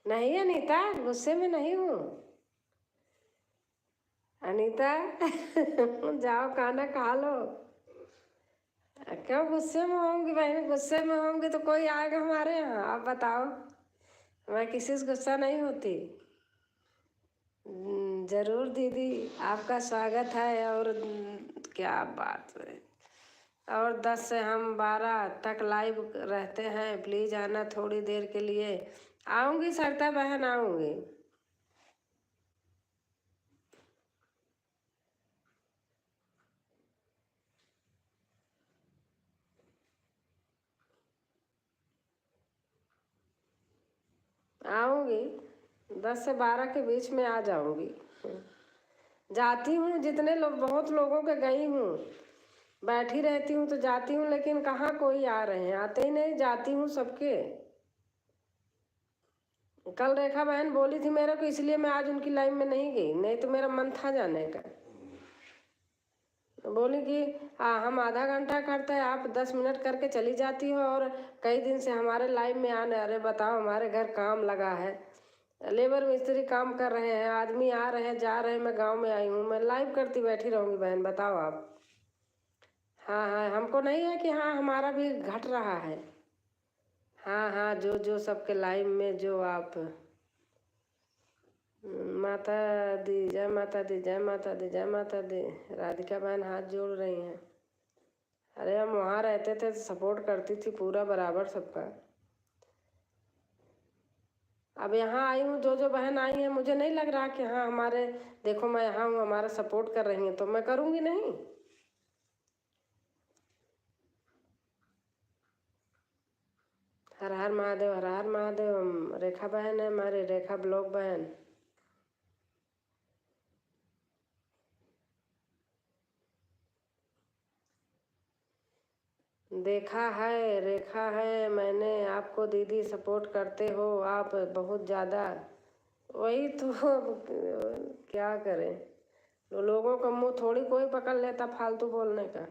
नहीं अनीता, गुस्से में नहीं हूँ अनीता जाओ खाना खा लो। क्यों गुस्से में होंगी बहन? गुस्से में होंगी तो कोई आएगा हमारे यहाँ? आप बताओ। मैं किसी से गुस्सा नहीं होती। जरूर दीदी आपका स्वागत है। और क्या बात है। और 10 से हम 12 तक लाइव रहते हैं, प्लीज़ आना थोड़ी देर के लिए। आऊँगी सरिता बहन, आऊँगी। आऊँगी 10 से 12 के बीच में आ जाऊँगी। जाती हूँ जितने लोग, बहुत लोगों के गई हूँ, बैठी रहती हूँ तो जाती हूँ, लेकिन कहाँ कोई आ रहे हैं, आते ही नहीं। जाती हूँ सबके। कल रेखा बहन बोली थी मेरे को, इसलिए मैं आज उनकी लाइव में नहीं गई, नहीं तो मेरा मन था जाने का। बोली कि हम आधा घंटा करते हैं, आप 10 मिनट करके चली जाती हो और कई दिन से हमारे लाइव में आने। अरे बताओ, हमारे घर काम लगा है, लेबर मिस्त्री काम कर रहे हैं, आदमी आ रहे हैं जा रहे हैं। मैं गांव में आई हूँ, मैं लाइव करती बैठी रहूँगी बहन, बताओ आप। हाँ हाँ, हमको नहीं है कि हाँ हमारा भी घट रहा है। हाँ हाँ, जो जो सबके लाइव में जो आप। माता दी, जय माता दी, जय माता दी, जय माता दी। राधिका बहन हाथ जोड़ रही हैं। अरे हम वहाँ रहते थे तो सपोर्ट करती थी पूरा बराबर सबका। अब यहाँ आई हूँ, जो जो बहन आई हैं, मुझे नहीं लग रहा कि हाँ हमारे, देखो मैं यहाँ हूँ, हमारा सपोर्ट कर रही हैं, तो मैं करूँगी नहीं? हर हर महादेव, हर हर महादेव। रेखा बहन है हमारी, रेखा ब्लॉग बहन। देखा है, रेखा है मैंने आपको दीदी, सपोर्ट करते हो आप बहुत ज़्यादा। वही तो अब क्या करें, लोगों का मुंह थोड़ी कोई पकड़ लेता फालतू बोलने का।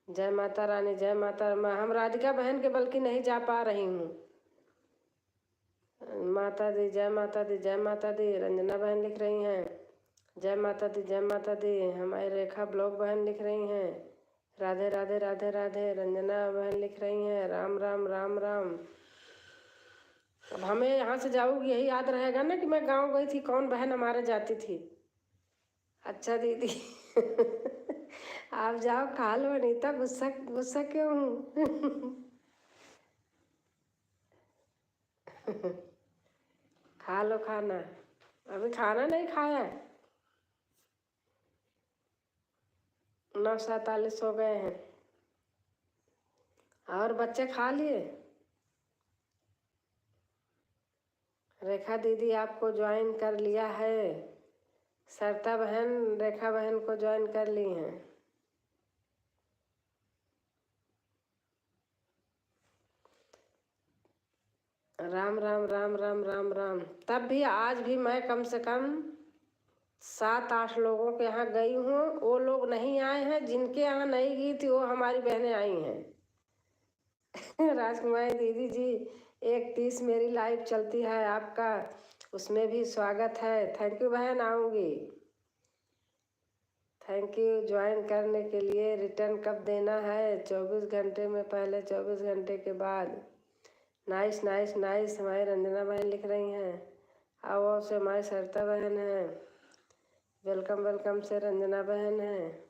जय माता रानी, जय माता। हम राधिका बहन के बल्कि नहीं जा पा रही हूँ। माता दी, जय माता दी, जय माता दी। रंजना बहन लिख रही हैं जय माता दी, जय माता दी। हमारी रेखा ब्लॉग बहन लिख रही हैं राधे राधे राधे राधे। रंजना बहन लिख रही हैं राम राम राम राम। अब हमें यहाँ से जाऊँगी, यही याद रहेगा ना कि मैं गांव गई थी, कौन बहन हमारे जाती थी। अच्छा दीदी आप जाओ खा लो अनीता, गुस्सा गुस्सा क्यों हूँ खा लो खाना। अभी खाना नहीं खाया है? 9:47 हो गए हैं। और बच्चे खा लिए? रेखा दीदी आपको ज्वाइन कर लिया है। सरता बहन रेखा बहन को ज्वाइन कर ली हैं। राम राम राम राम राम राम। तब भी आज भी मैं कम से कम 7-8 लोगों के यहाँ गई हूँ। वो लोग नहीं आए हैं, जिनके यहाँ नहीं गई थी वो हमारी बहनें आई हैं। राजकुमारी दीदी जी 1:30 मेरी लाइव चलती है आपका, उसमें भी स्वागत है। थैंक यू बहन, आऊँगी। थैंक यू ज्वाइन करने के लिए। रिटर्न कब देना है? 24 घंटे में पहले, 24 घंटे के बाद। Nice nice nice. हमारी रंजना बहन लिख रही हैं। आओ से हमारी सरता बहन है। वेलकम वेलकम से रंजना बहन है।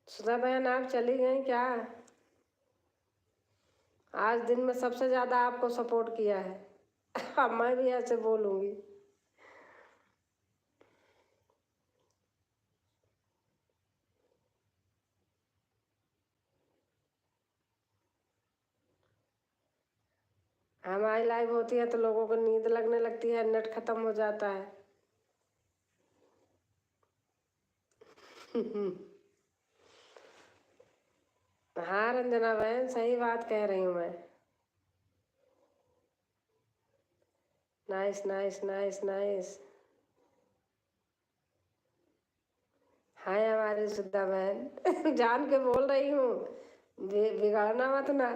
सुधा बहन आप चली गई क्या? आज दिन में सबसे ज़्यादा आपको सपोर्ट किया है। अब मैं भी ऐसे बोलूँगी। हमारी लाइव होती है तो लोगों को नींद लगने लगती है, नेट खत्म हो जाता है। हाँ रंजना बहन, सही बात कह रही हूँ मैं। Nice nice nice nice. Hi हमारी सुधा बहन। जान के बोल रही हूँ, बिगाड़ना मत ना।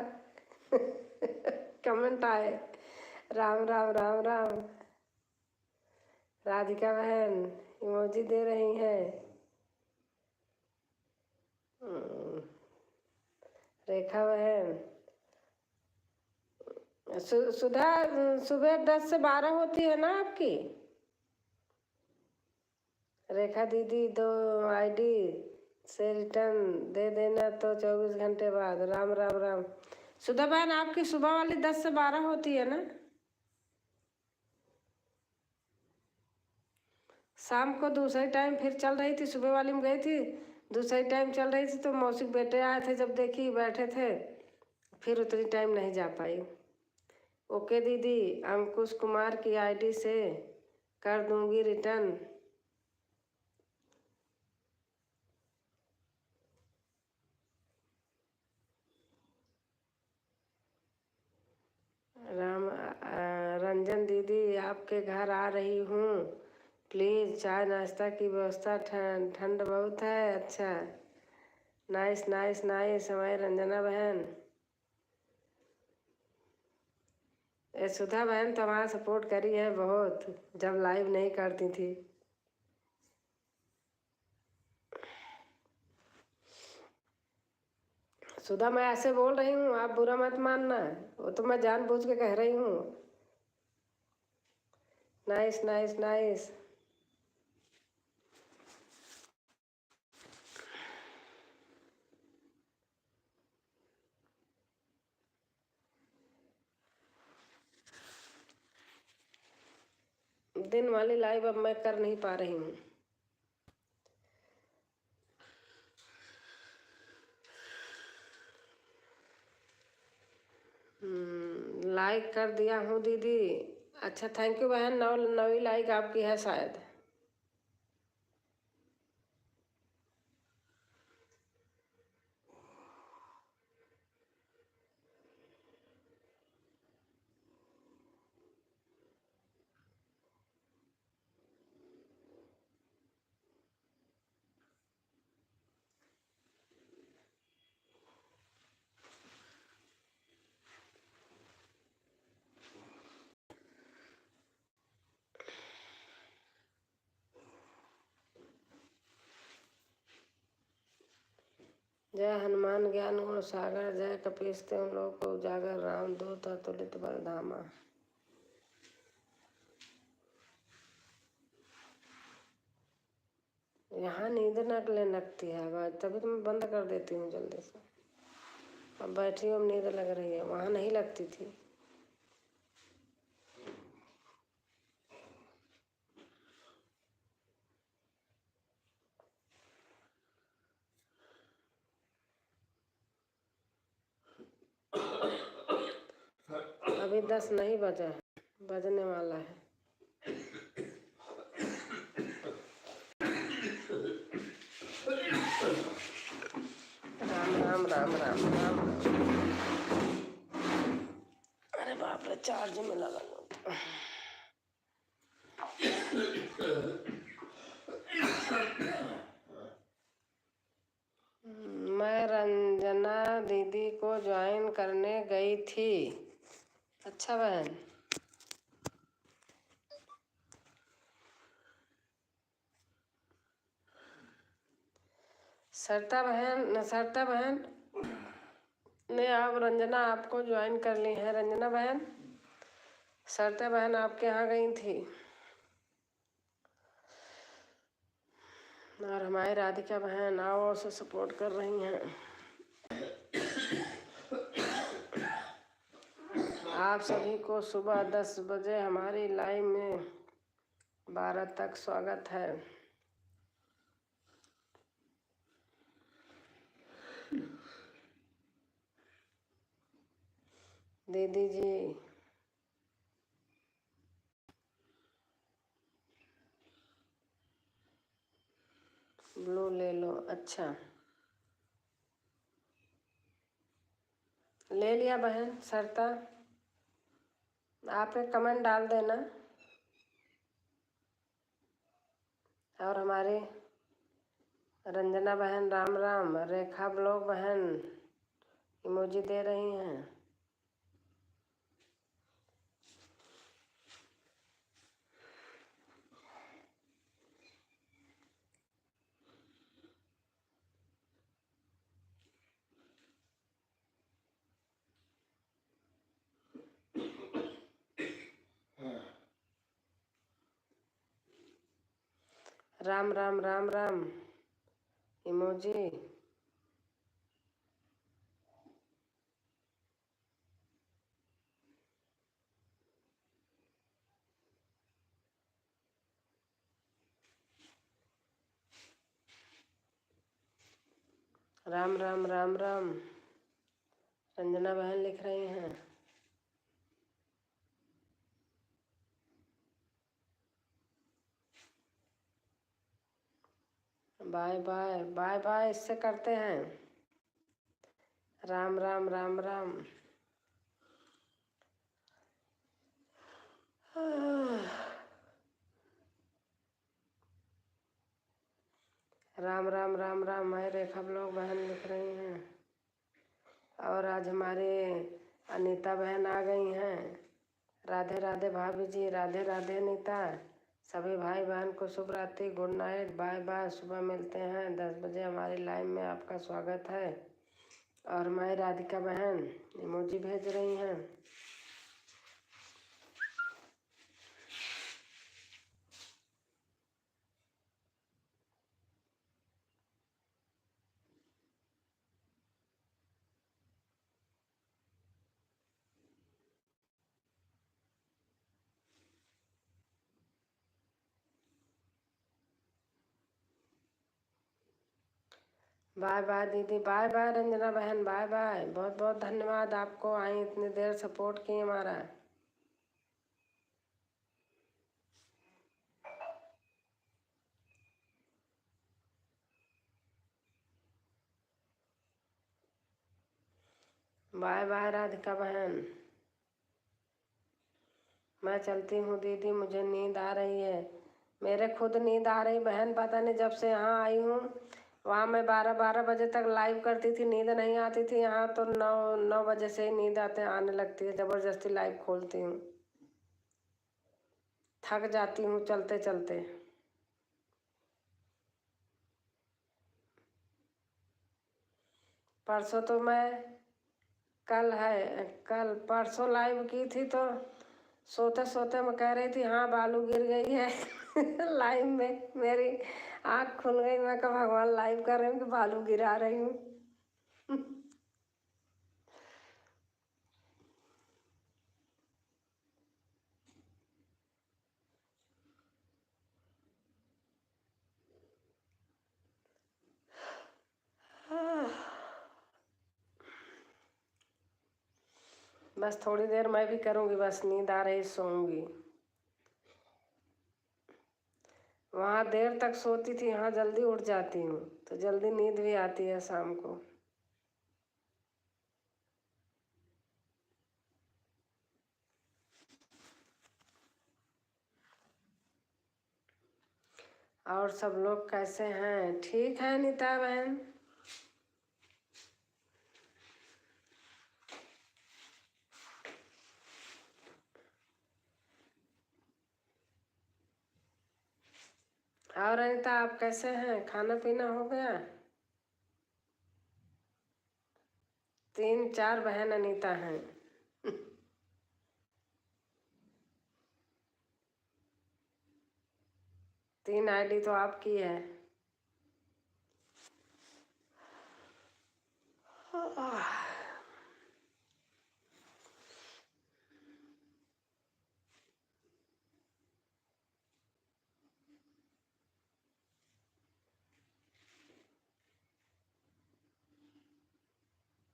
कमेंट आए। राम राम राम राम। राधिका बहन इमोजी दे रही हैं। रेखा बहन सुधा सुबह 10 से 12 होती है ना आपकी? रेखा दीदी 2 आईडी से रिटर्न दे देना तो 24 घंटे बाद। राम राम राम। सुधा बहन आपकी सुबह वाली 10 से 12 होती है ना? शाम को दूसरे टाइम फिर चल रही थी, सुबह वाली में गई थी, दूसरे टाइम चल रही थी तो मौसी बेटे आए थे, जब देखी बैठे थे, फिर उतनी टाइम नहीं जा पाई। ओके दीदी, अंकुश कुमार की आईडी से कर दूंगी रिटर्न। रंजन दीदी आपके घर आ रही हूँ, प्लीज़ चाय नाश्ता की व्यवस्था। ठंड बहुत है। अच्छा, नाइस नाइस नाइस हमारी रंजना बहन। ये सुधा बहन तो हमारा सपोर्ट करी है बहुत, जब लाइव नहीं करती थी। सुधा मैं ऐसे बोल रही हूँ, आप बुरा मत मानना, वो तो मैं जानबूझ के कह रही हूँ। Nice nice nice. दिन वाली लाइव अब मैं कर नहीं पा रही हूँ। लाइक कर दिया हूँ दीदी। अच्छा थैंक यू बहन, 9 लाइक आपकी है शायद। जय हनुमान ज्ञान गुण सागर, जय कपीस तिहुँ लोक उजागर, राम दूत अतुलित बल धामा। यहाँ नींद न लगती है आवाज़, तभी तो मैं बंद कर देती हूँ जल्दी से। अब बैटरी में नींद लग रही है, वहाँ नहीं लगती थी। अभी 10 नहीं बजा है, बजने वाला है। राम राम राम राम राम राम। अरे बाप रे, चार्ज में लगा लो। मैं रंजना दीदी को ज्वाइन करने गई थी। अच्छा बहन, सरता बहन ने आप रंजना आपको ज्वाइन कर ली है। रंजना बहन, सरता बहन आपके यहाँ गई थी और हमारी राधिका बहन आओ से सपोर्ट कर रही हैं। आप सभी को सुबह 10 बजे हमारी लाइव में 12 तक स्वागत है। दीदी जी, ब्लू ले लो। अच्छा, ले लिया बहन सरता, आप एक कमेंट डाल देना। और हमारी रंजना बहन राम राम, रेखा ब्लॉग बहन इमोजी दे रही हैं। राम राम राम राम इमोजी। राम राम राम राम रंजना बहन लिख रही हैं। बाय बाय बाय बाय, इससे करते हैं। राम राम राम राम। राम राम राम राम, मैं रेखा ब्लॉग बहन लिख रही हैं। और आज हमारे अनीता बहन आ गई हैं। राधे राधे भाभी जी, राधे राधे अनीता। सभी भाई बहन को शुभ रात्रि, गुड नाइट, बाय बाय। सुबह मिलते हैं 10 बजे हमारी लाइव में, आपका स्वागत है। और हमारी राधिका बहन इमोजी भेज रही हैं। बाय बाय दीदी, बाय बाय रंजना बहन, बाय बाय। बहुत बहुत धन्यवाद आपको, आई इतनी देर सपोर्ट किए हमारा। बाय बाय राधिका बहन, मैं चलती हूँ दीदी, मुझे नींद आ रही है। मेरे खुद नींद आ रही बहन, पता नहीं जब से यहाँ आई हूँ, वहाँ मैं 12 बजे तक लाइव करती थी, नींद नहीं आती थी। यहाँ तो 9 बजे से ही नींद आने लगती है, ज़बरदस्ती लाइव खोलती हूँ। थक जाती हूँ चलते चलते। परसों तो मैं कल परसों लाइव की थी तो सोते सोते मैं कह रही थी हाँ बालू गिर गई है। लाइव में मेरी आँख खुल गई। मैं कहा भगवान लाइव कर रही हूँ कि बालू गिरा रही हूँ। बस थोड़ी देर मैं भी करूँगी, बस नींद आ रही, सोऊंगी। वहाँ देर तक सोती थी, यहाँ जल्दी उठ जाती हूँ तो जल्दी नींद भी आती है शाम को। और सब लोग कैसे हैं? ठीक है नीता बहन। और अनीता आप कैसे हैं? खाना पीना हो गया? 3-4 बहन अनीता हैं। 3 आईडी तो आपकी है।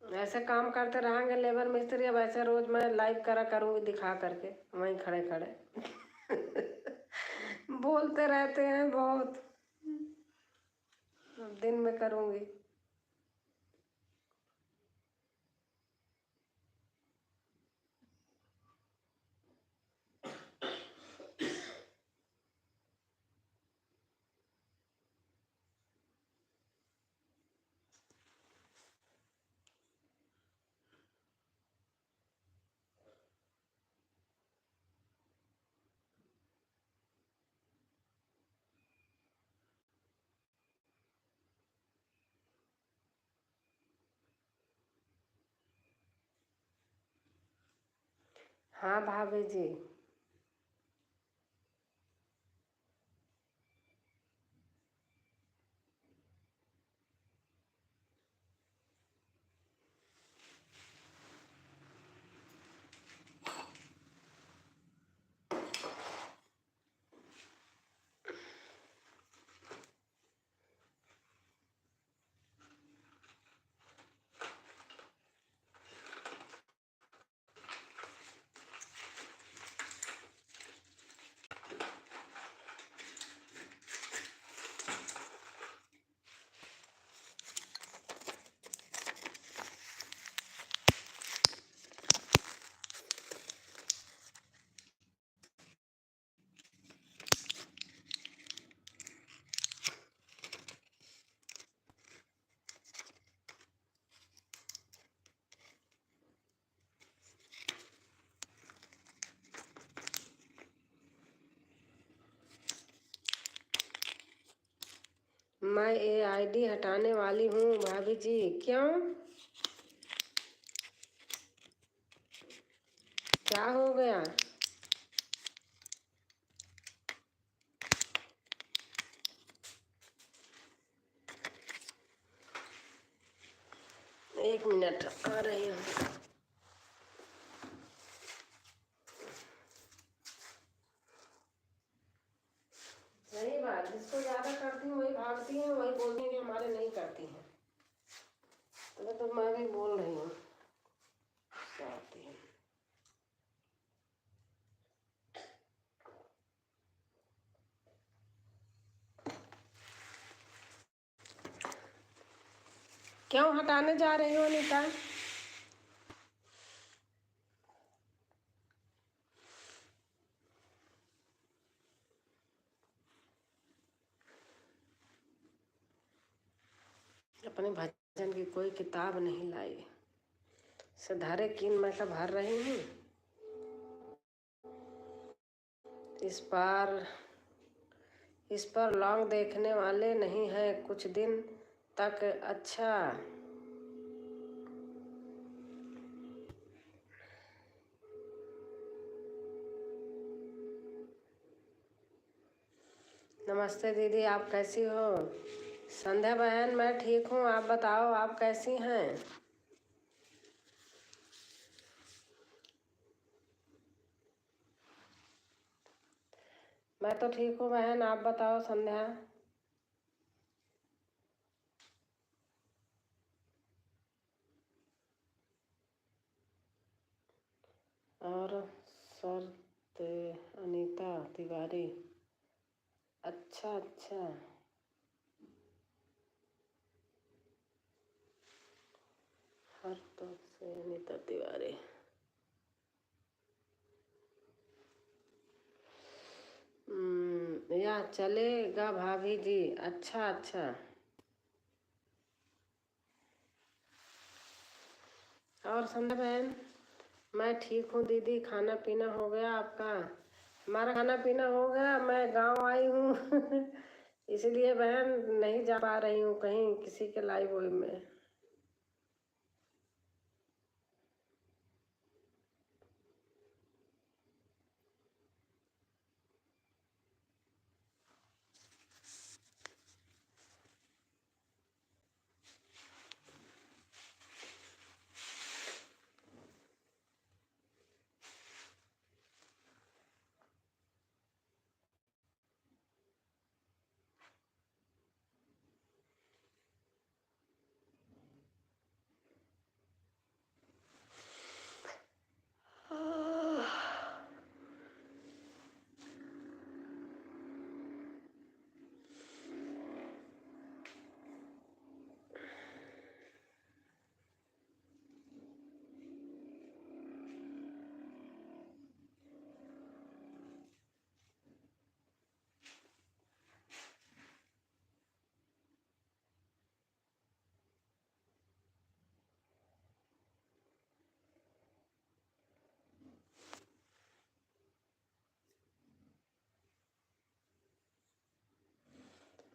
ऐसे काम करते रहेंगे लेबर मिस्त्री। अब ऐसे रोज मैं लाइव करा करूँगी दिखा करके वहीं खड़े खड़े। बोलते रहते हैं बहुत। अब दिन में करूँगी। हाँ भाभी जी। मैं ये आईडी हटाने वाली हूँ भाभी जी। क्यों? क्या हो गया? एक मिनट आ रही हूँ। सही बात, जिसको ज्यादा करती हूँ वही भागती है, वही बोलती है कि हमारे नहीं करती हैं। तो मैं भी बोल रही हूँ करती है। क्यों हटाने जा रही हो अनीता? अपने भजन की कोई किताब नहीं लाई, सधारे कीन मैं तो भर रही हूँ। इस पर लॉन्ग देखने वाले नहीं हैं कुछ दिन तक। अच्छा, नमस्ते दीदी, आप कैसी हो? संध्या बहन, मैं ठीक हूँ, आप बताओ आप कैसी हैं? मैं तो ठीक हूँ बहन, आप बताओ संध्या। और सर ते अनीता तिवारी, अच्छा अच्छा। हर तो से अनीता तिवारी, या चलेगा भाभी जी, अच्छा अच्छा। और संध्या बहन, मैं ठीक हूँ दीदी, खाना पीना हो गया आपका? हमारा खाना पीना हो गया, मैं गांव आई हूँ इसलिए बहन नहीं जा पा रही हूँ कहीं किसी के लाइव वोई में।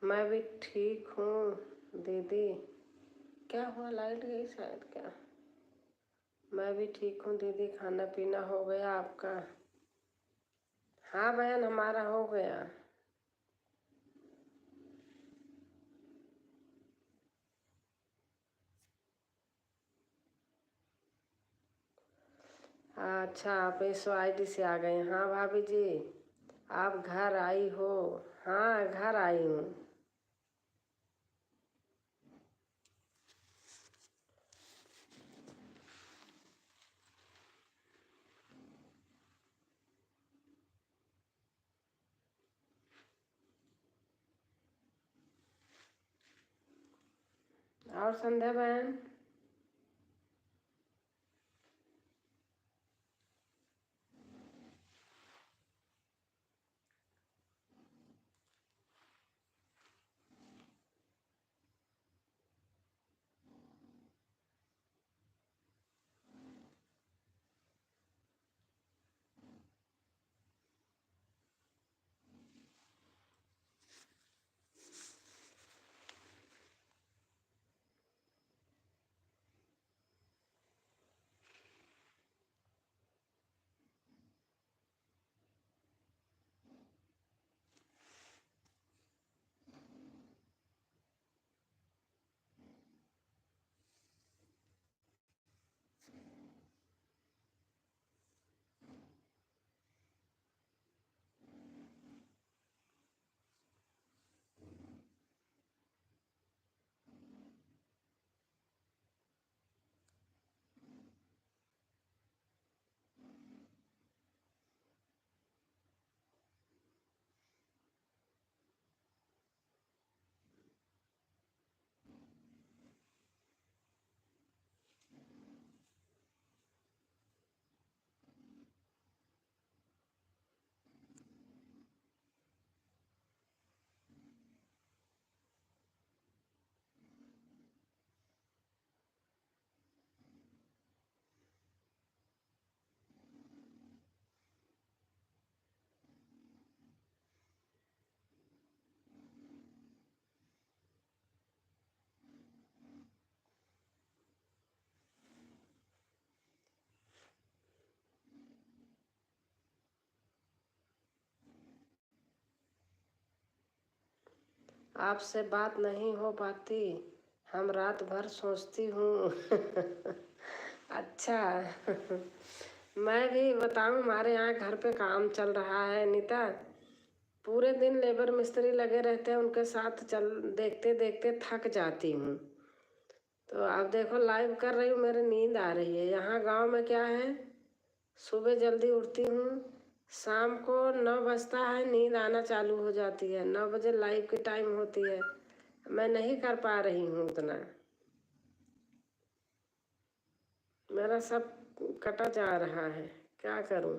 मैं भी ठीक हूँ दीदी। क्या हुआ, लाइट गई शायद क्या? मैं भी ठीक हूँ दीदी, खाना पीना हो गया आपका? हाँ बहन, हमारा हो गया। अच्छा, आप SYD से आ गए? हाँ भाभी जी, आप घर आई हो? हाँ घर आई हूँ। और संध्या बहन, आपसे बात नहीं हो पाती, हम रात भर सोचती हूँ। अच्छा। मैं भी बताऊँ, हमारे यहाँ घर पे काम चल रहा है नीता। पूरे दिन लेबर मिस्त्री लगे रहते हैं, उनके साथ चल देखते देखते थक जाती हूँ। तो अब देखो लाइव कर रही हूँ, मेरी नींद आ रही है। यहाँ गांव में क्या है, सुबह जल्दी उठती हूँ, शाम को 9 बजता है नींद आना चालू हो जाती है। 9 बजे लाइव की टाइम होती है। मैं नहीं कर पा रही हूँ उतना, मेरा सब कटा जा रहा है, क्या करूँ।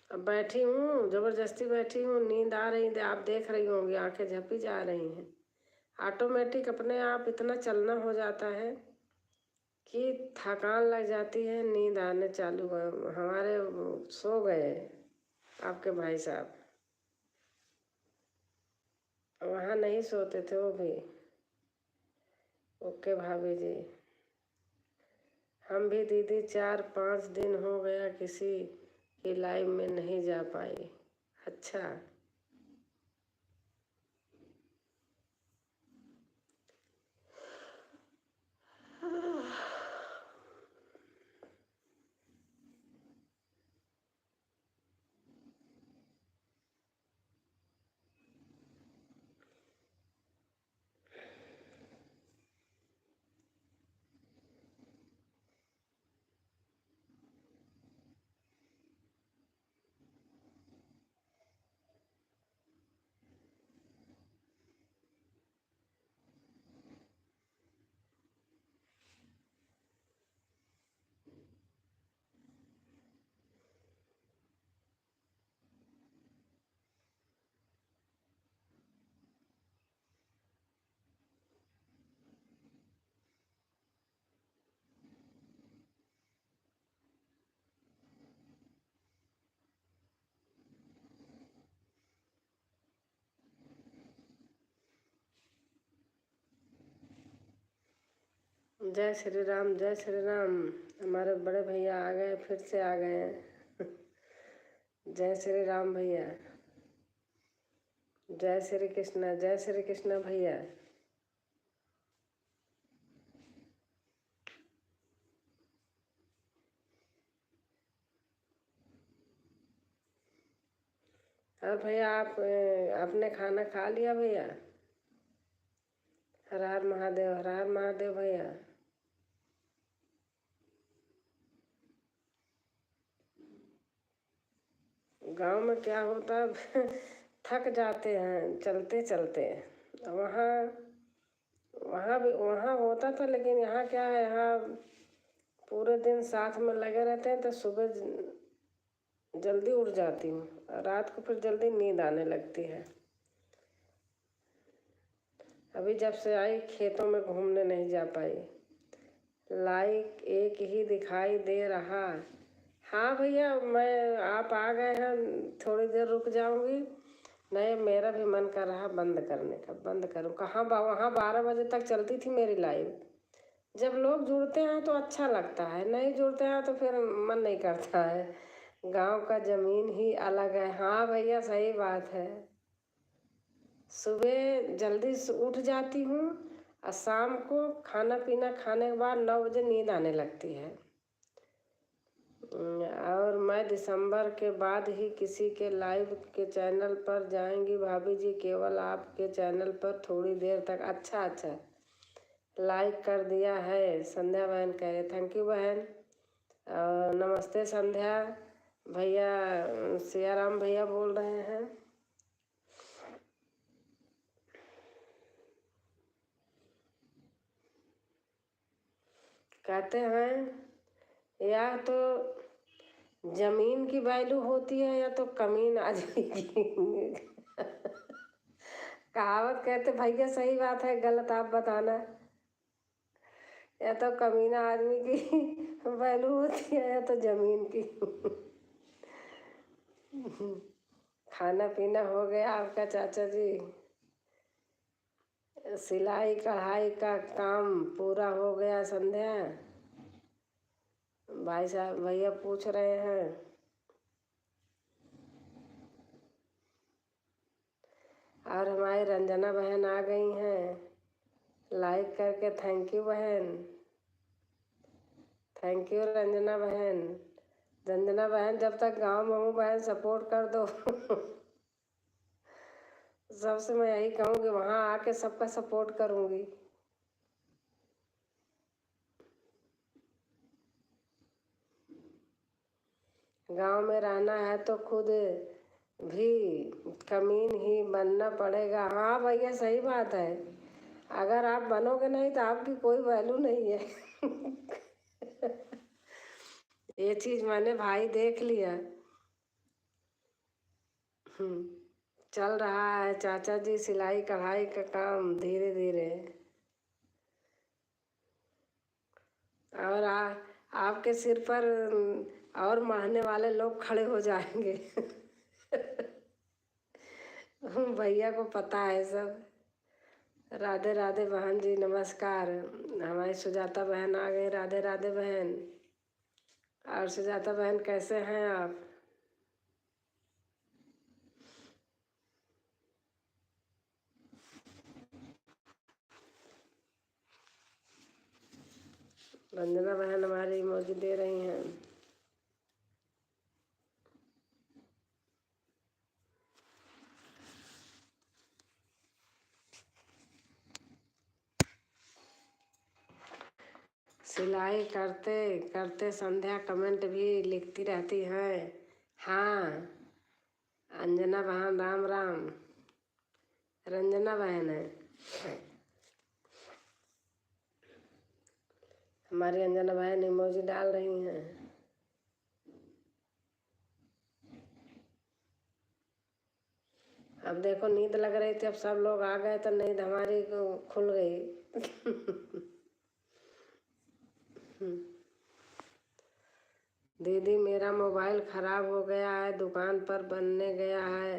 अब बैठी हूँ, ज़बरदस्ती बैठी हूँ, नींद आ रही है, आप देख रही होंगी आंखें झपी जा रही हैं। ऑटोमेटिक अपने आप इतना चलना हो जाता है कि थकान लग जाती है, नींद आने चालू है। हमारे सो गए आपके भाई साहब, वहाँ नहीं सोते थे वो भी। ओके भाभी जी, हम भी दीदी 4-5 दिन हो गया किसी की लाइव में नहीं जा पाई। अच्छा। जय श्री राम, जय श्री राम। हमारे बड़े भैया आ गए, फिर से आ गए हैं। जय श्री राम भैया, जय श्री कृष्णा, जय श्री कृष्णा भैया। और भैया आप आपने खाना खा लिया भैया? हर हर महादेव, हर हर महादेव भैया। गांव में क्या होता है, थक जाते हैं चलते चलते। वहाँ वहाँ भी वहाँ होता था, लेकिन यहाँ क्या है, यहाँ पूरे दिन साथ में लगे रहते हैं, तो सुबह जल्दी उठ जाती हूँ, रात को फिर जल्दी नींद आने लगती है। अभी जब से आई खेतों में घूमने नहीं जा पाई। लाइक एक ही दिखाई दे रहा। हाँ भैया, मैं आप आ गए हैं, थोड़ी देर रुक जाऊंगी। नहीं, मेरा भी मन कर रहा बंद करने का, बंद करूँ कहाँ। वहाँ 12 बजे तक चलती थी मेरी लाइव। जब लोग जुड़ते हैं तो अच्छा लगता है, नहीं जुड़ते हैं तो फिर मन नहीं करता है। गांव का ज़मीन ही अलग है। हाँ भैया, सही बात है। सुबह जल्दी उठ जाती हूँ और शाम को खाना पीना खाने के बाद 9 बजे नींद आने लगती है। और मैं दिसंबर के बाद ही किसी के लाइव के चैनल पर जाएंगी भाभी जी, केवल आपके चैनल पर थोड़ी देर तक। अच्छा अच्छा, लाइक कर दिया है, संध्या बहन कह रहे। थैंक यू बहन। नमस्ते संध्या भैया, सियाराम भैया बोल रहे हैं। कहते हैं या तो जमीन की वैल्यू होती है या तो कमीन आदमी की। कहावत कहते भैया, सही बात है, गलत आप बताना। या तो कमीना आदमी की वैल्यू होती है या तो जमीन की। खाना पीना हो गया आपका चाचा जी? सिलाई कढ़ाई का काम पूरा हो गया संध्या? भाई साहब भैया पूछ रहे हैं। और हमारी रंजना बहन आ गई हैं लाइक करके। थैंक यू बहन, थैंक यू रंजना बहन। रंजना बहन जब तक गांव में हूँ बहन सपोर्ट कर दो। सबसे मैं यही कहूँगी, वहाँ आके सबका सपोर्ट करूँगी। गांव में रहना है तो खुद भी कमीन ही बनना पड़ेगा। हाँ भैया सही बात है, अगर आप बनोगे नहीं तो आपकी कोई वैल्यू नहीं है। ये चीज़ मैंने भाई देख लिया। चल रहा है चाचा जी सिलाई कढ़ाई का काम धीरे धीरे। और आपके सिर पर और मढ़ने वाले लोग खड़े हो जाएंगे। भैया को पता है सब। राधे राधे बहन जी, नमस्कार। हमारी सुजाता बहन आ गई। राधे राधे बहन। और सुजाता बहन कैसे हैं आप? रंजना बहन हमारी इमोजी दे रही हैं। सिलाई करते करते संध्या कमेंट भी लिखती रहती हैं। हाँ अंजना बहन राम राम। रंजना बहन है हमारी। अंजना बहन इमोजी डाल रही हैं। अब देखो नींद लग रही थी, अब सब लोग आ गए तो नींद हमारी खुल गई। दीदी मेरा मोबाइल ख़राब हो गया है, दुकान पर बनने गया है।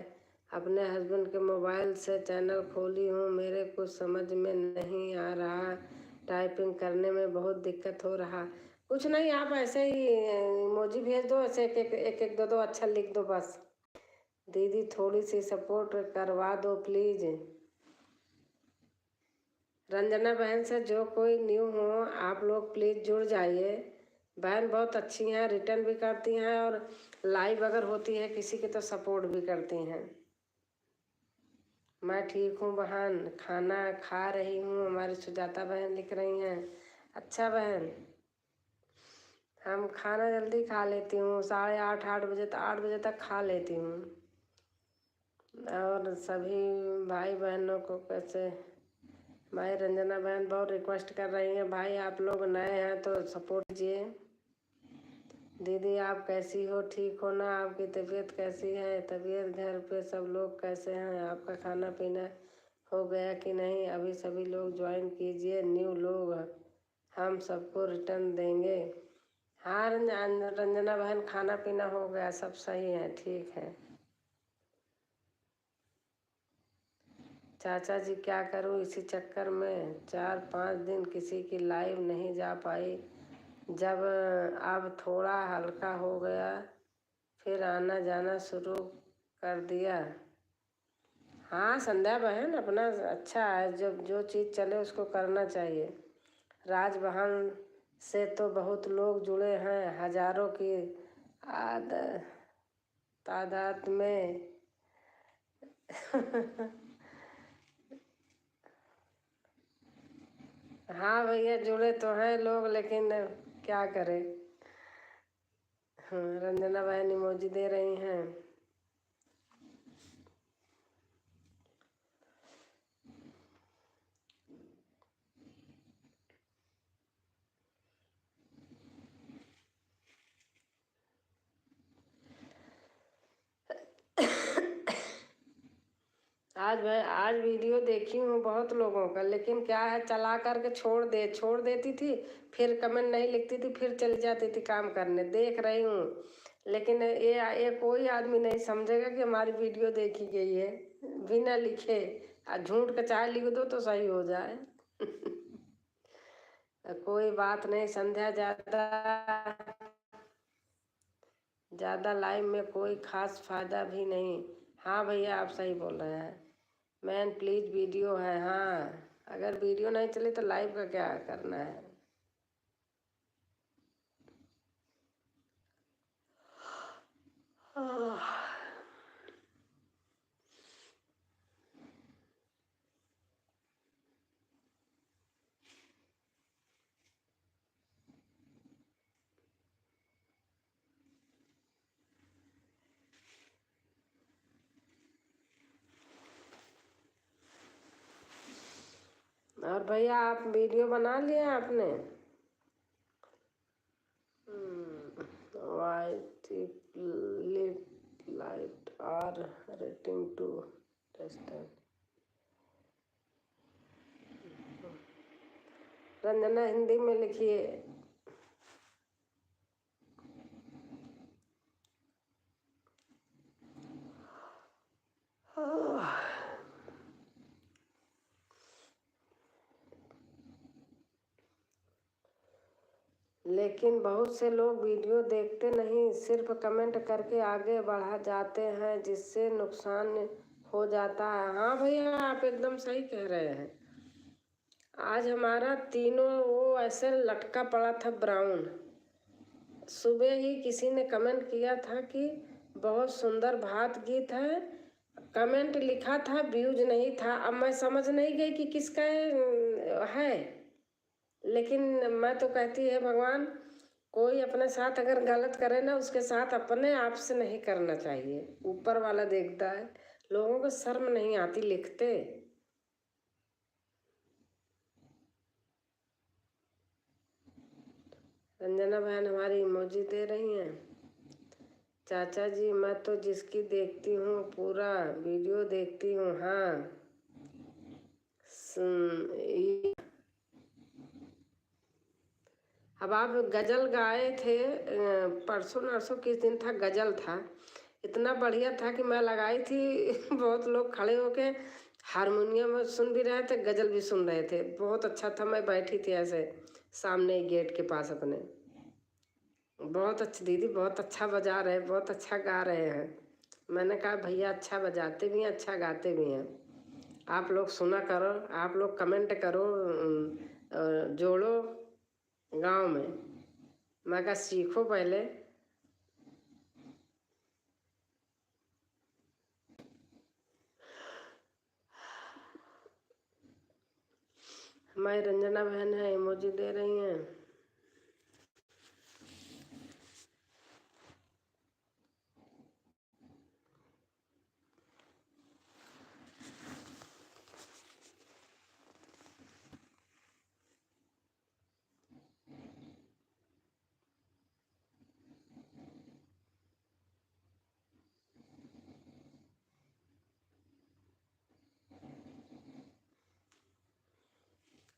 अपने हस्बैंड के मोबाइल से चैनल खोली हूँ, मेरे कुछ समझ में नहीं आ रहा, टाइपिंग करने में बहुत दिक्कत हो रहा। कुछ नहीं, आप ऐसे ही इमोजी भेज दो, ऐसे एक दो अच्छा लिख दो बस। दीदी थोड़ी सी सपोर्ट करवा दो प्लीज़। रंजना बहन से जो कोई न्यू हो आप लोग प्लीज़ जुड़ जाइए। बहन बहुत अच्छी हैं, रिटर्न भी करती हैं और लाइव अगर होती है किसी की तो सपोर्ट भी करती हैं। मैं ठीक हूँ बहन, खाना खा रही हूँ। हमारी सुजाता बहन लिख रही हैं। अच्छा बहन, हम खाना जल्दी खा लेती हूँ, 8:30 8 बजे तक खा लेती हूँ। और सभी भाई बहनों को कैसे, भाई रंजना बहन बहुत रिक्वेस्ट कर रही हैं, भाई आप लोग नए हैं तो सपोर्ट कीजिए। दीदी आप कैसी हो, ठीक हो ना? आपकी तबीयत कैसी है? तबीयत घर पे सब लोग कैसे हैं? आपका खाना पीना हो गया कि नहीं? अभी सभी लोग ज्वाइन कीजिए, न्यू लोग हम सबको रिटर्न देंगे। हाँ रंजना बहन खाना पीना हो गया, सब सही है, ठीक है। चाचा जी क्या करूँ, इसी चक्कर में 4-5 दिन किसी की लाइव नहीं जा पाई। जब अब थोड़ा हल्का हो गया फिर आना जाना शुरू कर दिया। हाँ संध्या बहन अपना अच्छा है, जब जो चीज़ चले उसको करना चाहिए। राज बहन से तो बहुत लोग जुड़े हैं, हजारों की तादाद में। हाँ भैया जुड़े तो हैं लोग, लेकिन क्या करें। हाँ रंजना बहन इमोजी दे रही हैं। आज वीडियो देखी हूँ बहुत लोगों का, लेकिन क्या है चला करके छोड़ देती थी, फिर कमेंट नहीं लिखती थी, फिर चली जाती थी काम करने। देख रही हूँ, लेकिन ये कोई आदमी नहीं समझेगा कि हमारी वीडियो देखी गई है बिना लिखे। झूठ का चाहे लिख दो तो सही हो जाए। कोई बात नहीं संध्या, ज़्यादा लाइव में कोई ख़ास फ़ायदा भी नहीं। हाँ भैया आप सही बोल रहे हैं। मैन प्लीज वीडियो है। हाँ, अगर वीडियो नहीं चली तो लाइव का क्या करना है। और भैया आप वीडियो बना लिए आपने? White light are rating to test. Ranjana Hindi में लिखिए। लेकिन बहुत से लोग वीडियो देखते नहीं, सिर्फ कमेंट करके आगे बढ़ा जाते हैं, जिससे नुकसान हो जाता है। हाँ भैया, आप एकदम सही कह रहे हैं। आज हमारा तीनों वो ऐसे लटका पड़ा था ब्राउन। सुबह ही किसी ने कमेंट किया था कि बहुत सुंदर भात गीत है, कमेंट लिखा था, व्यूज नहीं था। अब मैं समझ नहीं गई कि किसका है, लेकिन मैं तो कहती है भगवान, कोई अपने साथ अगर गलत करे ना, उसके साथ अपने आप से नहीं करना चाहिए। ऊपर वाला देखता है। लोगों को शर्म नहीं आती लिखते। रंजना बहन हमारी इमोजी दे रही हैं। चाचा जी, मैं तो जिसकी देखती हूँ पूरा वीडियो देखती हूँ। हाँ, अब आप गजल गाए थे, परसों नरसों किस दिन था, गजल था, इतना बढ़िया था कि मैं लगाई थी। बहुत लोग खड़े होके हारमोनियम सुन भी रहे थे, गजल भी सुन रहे थे। बहुत अच्छा था। मैं बैठी थी ऐसे सामने गेट के पास अपने। बहुत अच्छी दीदी, बहुत अच्छा बजा रहे, बहुत अच्छा गा रहे हैं। मैंने कहा भैया अच्छा बजाते भी हैं, अच्छा गाते भी हैं। आप लोग सुना करो, आप लोग कमेंट करो, जोड़ो गांव में। मैं कहा सीखो पहले। हमारी रंजना बहन है, इमोजी दे रही हैं।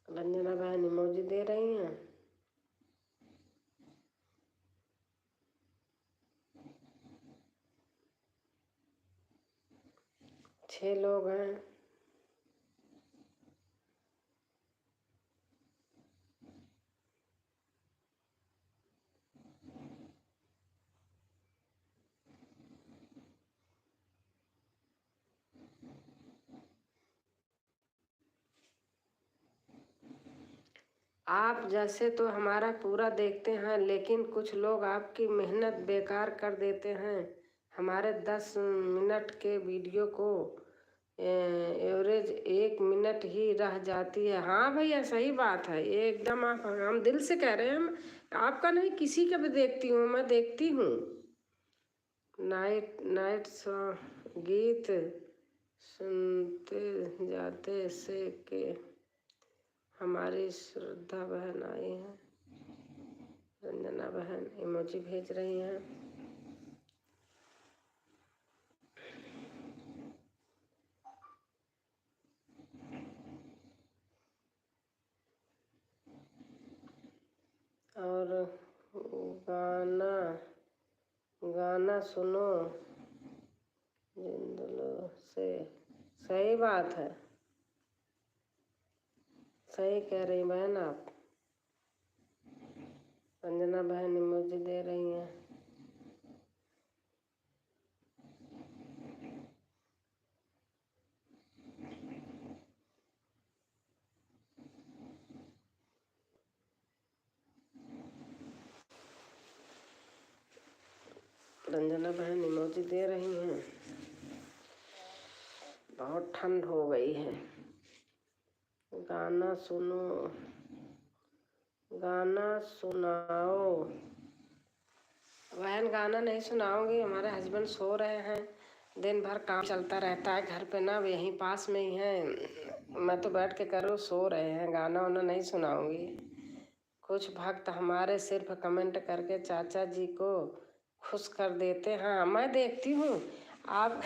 रंजना बहन इमोजी दे रही हैं। 6 लोग हैं। आप जैसे तो हमारा पूरा देखते हैं, लेकिन कुछ लोग आपकी मेहनत बेकार कर देते हैं। हमारे 10 मिनट के वीडियो को एवरेज 1 मिनट ही रह जाती है। हाँ भैया, सही बात है ये एकदम। आप, हम दिल से कह रहे हैं। हम आपका नहीं, किसी का भी देखती हूँ, मैं देखती हूँ। नाइट नाइट गीत सुनते जाते से के हमारी श्रद्धा बहन आई हैं। रंजना बहन इमोजी भेज रही हैं। और गाना गाना सुनो जिंदलो से। सही बात है, सही कह रही बहन आप। रंजना बहन इमोजी दे रही हैं। रंजना बहन इमोजी दे रही हैं। बहुत ठंड हो गई है। गाना सुनो, गाना सुनाओ। बहन गाना नहीं सुनाऊंगी, हमारे हस्बैंड सो रहे हैं। दिन भर काम चलता रहता है घर पे ना, यहीं पास में ही है। मैं तो बैठ के करो, सो रहे हैं। गाना वाना नहीं सुनाऊंगी। कुछ भक्त हमारे सिर्फ कमेंट करके चाचा जी को खुश कर देते हैं। हाँ, मैं देखती हूँ। आप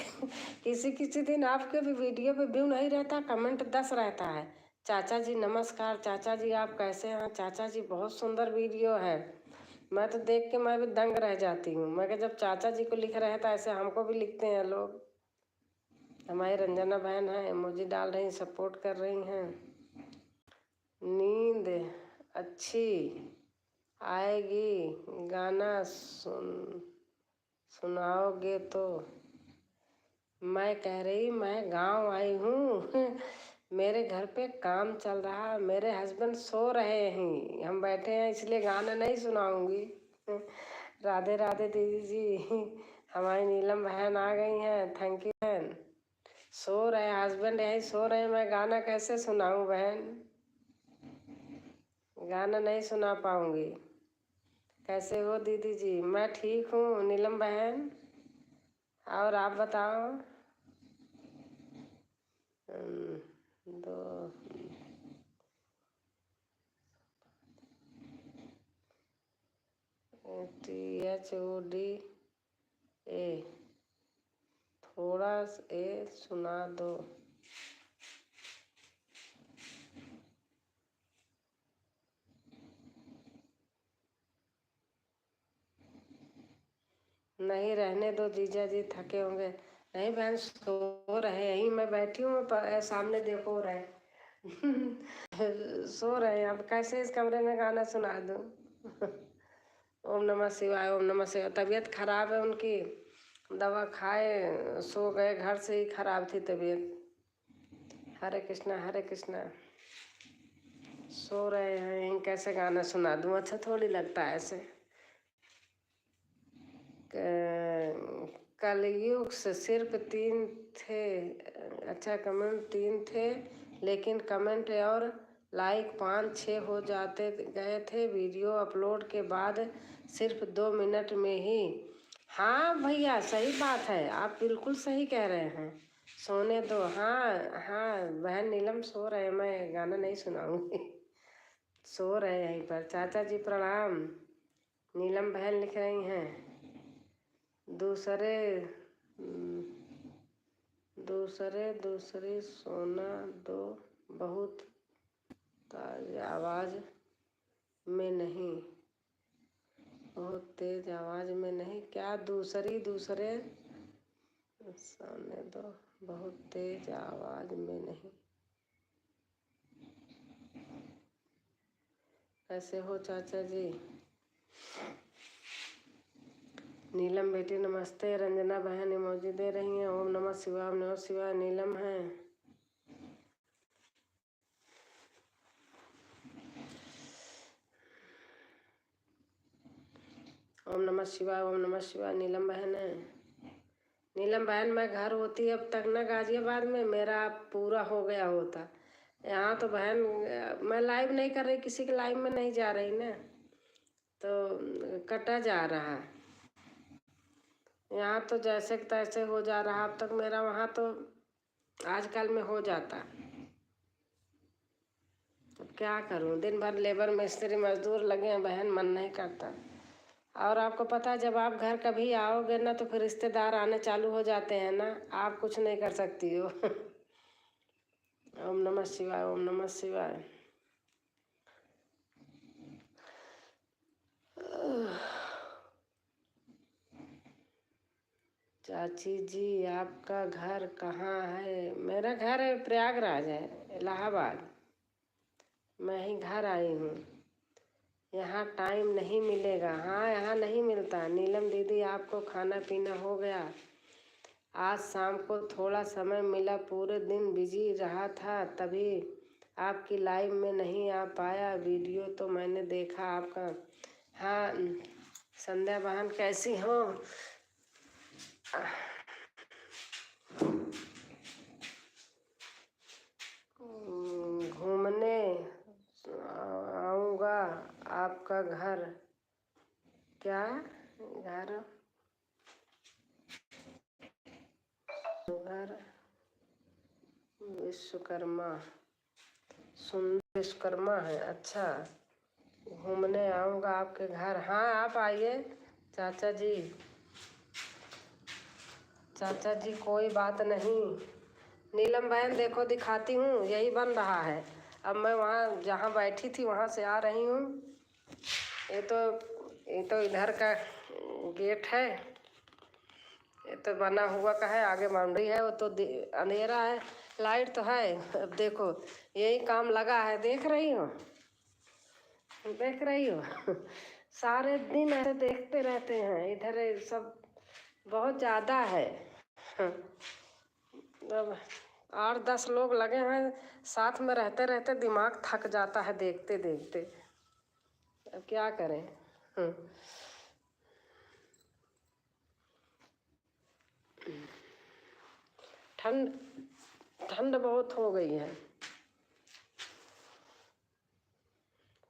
किसी किसी दिन आपके भी वीडियो पे व्यू नहीं रहता, कमेंट 10 रहता है। चाचा जी नमस्कार, चाचा जी आप कैसे हैं? चाचा जी बहुत सुंदर वीडियो है। मैं तो देख के मैं भी दंग रह जाती हूँ। मैं जब चाचा जी को लिख रहे हैं तो ऐसे हमको भी लिखते हैं लोग। हमारी रंजना बहन है, इमोजी डाल रही, सपोर्ट कर रही हैं। नींद अच्छी आएगी, गाना सुनाओगे तो। मैं कह रही मैं गांव आई हूँ। मेरे घर पे काम चल रहा, मेरे हस्बैंड सो रहे हैं, हम बैठे हैं, इसलिए गाना नहीं सुनाऊंगी। राधे राधे दीदी जी। हमारी नीलम बहन आ गई हैं, थैंक यू बहन। सो रहे हस्बैंड, यही सो रहे, मैं गाना कैसे सुनाऊं बहन? गाना नहीं सुना पाऊंगी। कैसे हो दीदी जी? मैं ठीक हूँ नीलम बहन, और आप बताओ। दो THOD ए, थोड़ा ए सुना दो। नहीं रहने दो जीजा जी, थके होंगे। नहीं बहन, सो रहे, यहीं मैं बैठी हूँ, सामने देखो रहे। सो रहे हैं। अब कैसे इस कमरे में गाना सुना दूँ? ओम नमः शिवाय, ओम नमः शिवाय। तबीयत खराब है उनकी, दवा खाए सो गए, घर से ही खराब थी तबीयत। हरे कृष्णा हरे कृष्णा। सो रहे हैं, यहीं कैसे गाना सुना दूँ? अच्छा थोड़ी लगता है ऐसे। कलयुग से सिर्फ 3 थे। अच्छा, कमेंट 3 थे, लेकिन कमेंट और लाइक 5-6 हो जाते गए थे वीडियो अपलोड के बाद, सिर्फ 2 मिनट में ही। हाँ भैया, सही बात है, आप बिल्कुल सही कह रहे हैं। सोने दो। हाँ हाँ बहन नीलम सो रहे, मैं गाना नहीं सुनाऊंगी। सो रहे यहीं पर। चाचा जी प्रणाम, नीलम बहन लिख रही हैं। दूसरे दूसरी सोना दो, बहुत तेज आवाज़ में नहीं, बहुत तेज आवाज़ में नहीं। क्या दूसरे सोने दो, बहुत तेज आवाज़ में नहीं। कैसे हो चाचा जी? नीलम बेटी नमस्ते। रंजना बहन इमोजी दे रही हैं। ओम नमः शिवाय, ओम नमः शिवाय। नीलम है। ओम नमः शिवाय, ओम नमः शिवाय। नीलम बहन है। नीलम बहन, मैं घर होती अब तक ना गाजियाबाद में, मेरा पूरा हो गया होता। यहाँ तो बहन मैं लाइव नहीं कर रही, किसी के लाइव में नहीं जा रही ना, तो कटा जा रहा। यहाँ तो जैसे तैसे हो जा रहा। अब तक मेरा वहाँ तो आजकल में हो जाता। अब क्या करूँ, दिन भर लेबर मिस्त्री मजदूर लगे हैं बहन, मन नहीं करता। और आपको पता है, जब आप घर कभी आओगे ना तो फिर रिश्तेदार आने चालू हो जाते हैं ना, आप कुछ नहीं कर सकती हो। ओम नमः शिवाय, ओम नमः शिवाय। चाची जी आपका घर कहाँ है? मेरा घर है प्रयागराज है, इलाहाबाद। मैं ही घर आई हूँ। यहाँ टाइम नहीं मिलेगा। हाँ, यहाँ नहीं मिलता। नीलम दीदी आपको खाना पीना हो गया? आज शाम को थोड़ा समय मिला, पूरे दिन बिजी रहा था, तभी आपकी लाइव में नहीं आ पाया। वीडियो तो मैंने देखा आपका। हाँ संध्या बहन कैसी हो? घूमने आऊँगा आपका घर। क्या घर? घर विश्वकर्मा, सुंदर विश्वकर्मा है। अच्छा, घूमने आऊँगा आपके घर। हाँ, आप आइए चाचा जी। चाचा जी कोई बात नहीं। नीलम बहन देखो दिखाती हूँ, यही बन रहा है। अब मैं वहाँ जहाँ बैठी थी वहाँ से आ रही हूँ। ये तो इधर का गेट है। ये तो बना हुआ का है, आगे बाउंड्री है। वो तो अंधेरा है, लाइट तो है। अब देखो यही काम लगा है, देख रही हो? देख रही हो? सारे दिन ऐसे देखते रहते हैं। इधर सब बहुत ज़्यादा है। अब 8-10 लोग लगे हैं, साथ में रहते रहते दिमाग थक जाता है देखते देखते। अब क्या करें? ठंड ठंड बहुत हो गई है।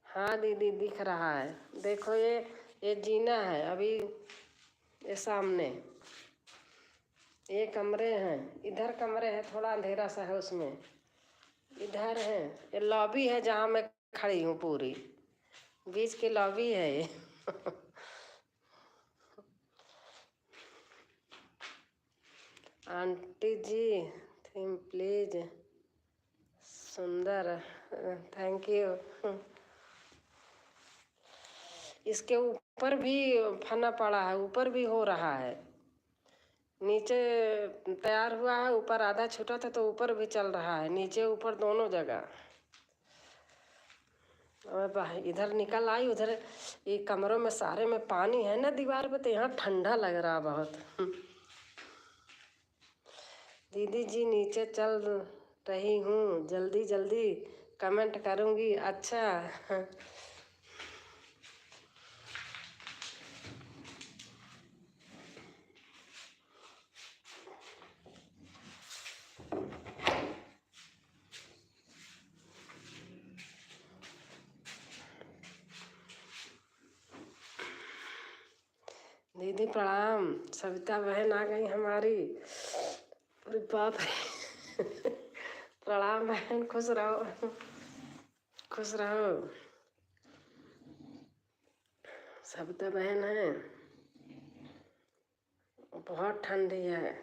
हाँ दीदी दिख रहा है। देखो ये जीना है। अभी ये सामने ये कमरे हैं, इधर कमरे हैं, थोड़ा अंधेरा सा है उसमें। इधर है ये लॉबी है जहाँ मैं खड़ी हूँ, पूरी बीच की लॉबी है ये। आंटी जी थीम प्लीज, सुंदर, थैंक यू। इसके ऊपर भी फना पड़ा है, ऊपर भी हो रहा है। नीचे तैयार हुआ है, ऊपर आधा छूटा था तो ऊपर भी चल रहा है, नीचे ऊपर दोनों जगह। और इधर निकल आई, उधर ये कमरों में सारे में पानी है ना दीवार पे, तो यहाँ ठंडा लग रहा बहुत। दीदी जी नीचे चल रही हूँ, जल्दी जल्दी कमेंट करूँगी। अच्छा। दीदी प्रणाम। सविता बहन आ गई हमारी। अरे बाप रे। प्रणाम बहन, खुश रहो खुश रहो। सविता बहन है, बहुत ठंडी है।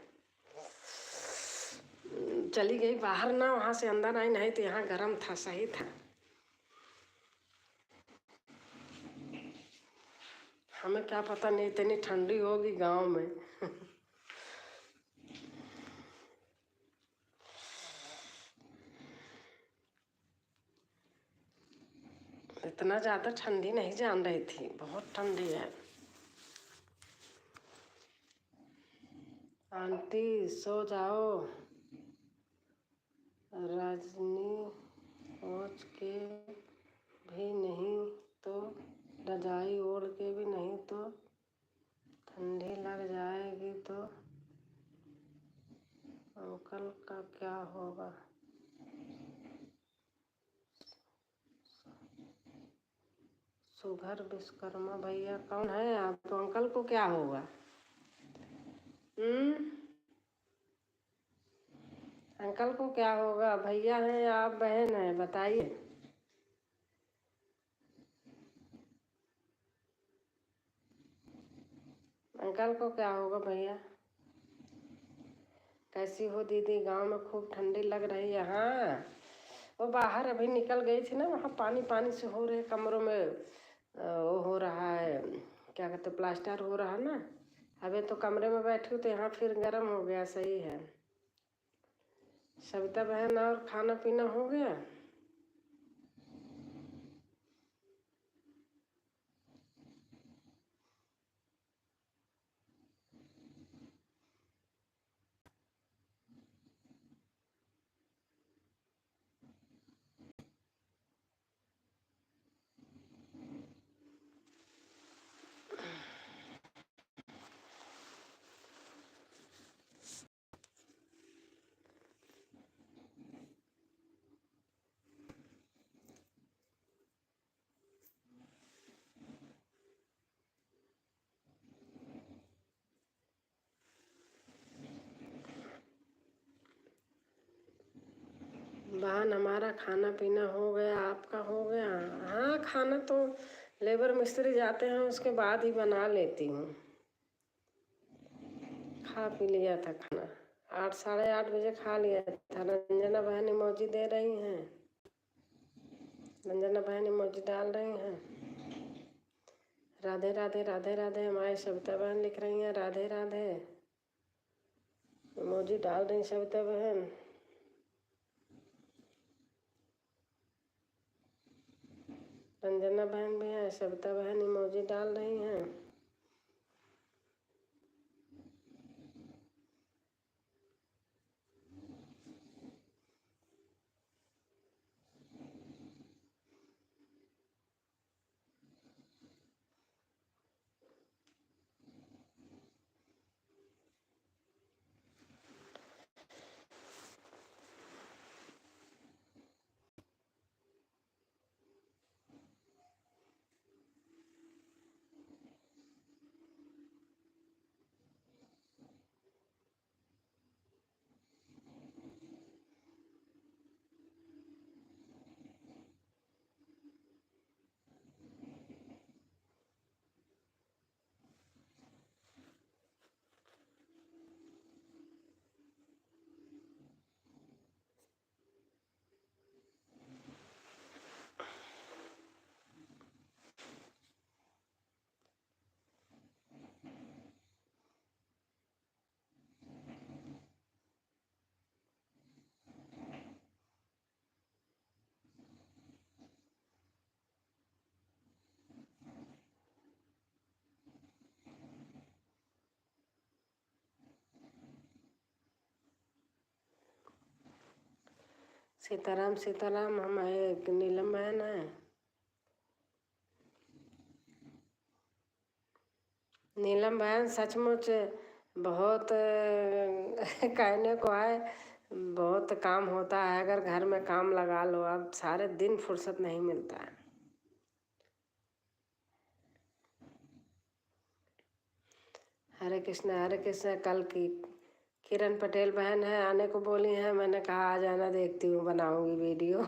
चली गई बाहर ना, वहाँ से अंदर आई, नहीं तो यहाँ गर्म था, सही था। हमें क्या पता नहीं इतनी ठंडी होगी गांव में। इतना ज़्यादा ठंडी नहीं जान रही थी, बहुत ठंडी है। आंटी सो जाओ, रजनी पहुँच के भी नहीं तो रजाई ओढ़ के भी नहीं तो ठंडी लग जाएगी तो अंकल का क्या होगा? सुघर विश्वकर्मा भैया कौन है आप? तो अंकल को क्या होगा? अंकल को क्या होगा? भैया हैं या आप बहन हैं, बताइए। अंकल को क्या होगा भैया? कैसी हो दीदी? गांव में खूब ठंडी लग रही है। हाँ, वो बाहर अभी निकल गई थी ना, वहाँ पानी पानी से हो रहे कमरों में। वो हो रहा है, क्या कहते, प्लास्टर हो रहा ना। अभी तो कमरे में बैठी हूँ तो यहाँ फिर गर्म हो गया। सही है। सविता बहन और खाना पीना हो गया? बहन हमारा खाना पीना हो गया, आपका हो गया? हाँ, खाना तो लेबर मिस्त्री जाते हैं उसके बाद ही बना लेती हूँ। खा पी लिया था खाना, 8 साढ़े 8 बजे खा लिया था। रंजना बहन इमोजी दे रही हैं, रंजना बहन इमोजी डाल रही हैं। राधे राधे राधे राधे हमारी सविता बहन लिख रही हैं राधे राधे, इमोजी डाल रही सविता बहन। रंजना बहन भी है, सविता बहन इमोजी डाल रही हैं। सीताराम सीताराम, हम एक नीलम बहन है। नीलम बहन सचमुच बहुत कहने को है, बहुत काम होता है। अगर घर में काम लगा लो, अब सारे दिन फुर्सत नहीं मिलता है। हरे कृष्ण। कल की किरण पटेल बहन है, आने को बोली हैं, मैंने कहा आ जाना, देखती हूँ बनाऊंगी वीडियो।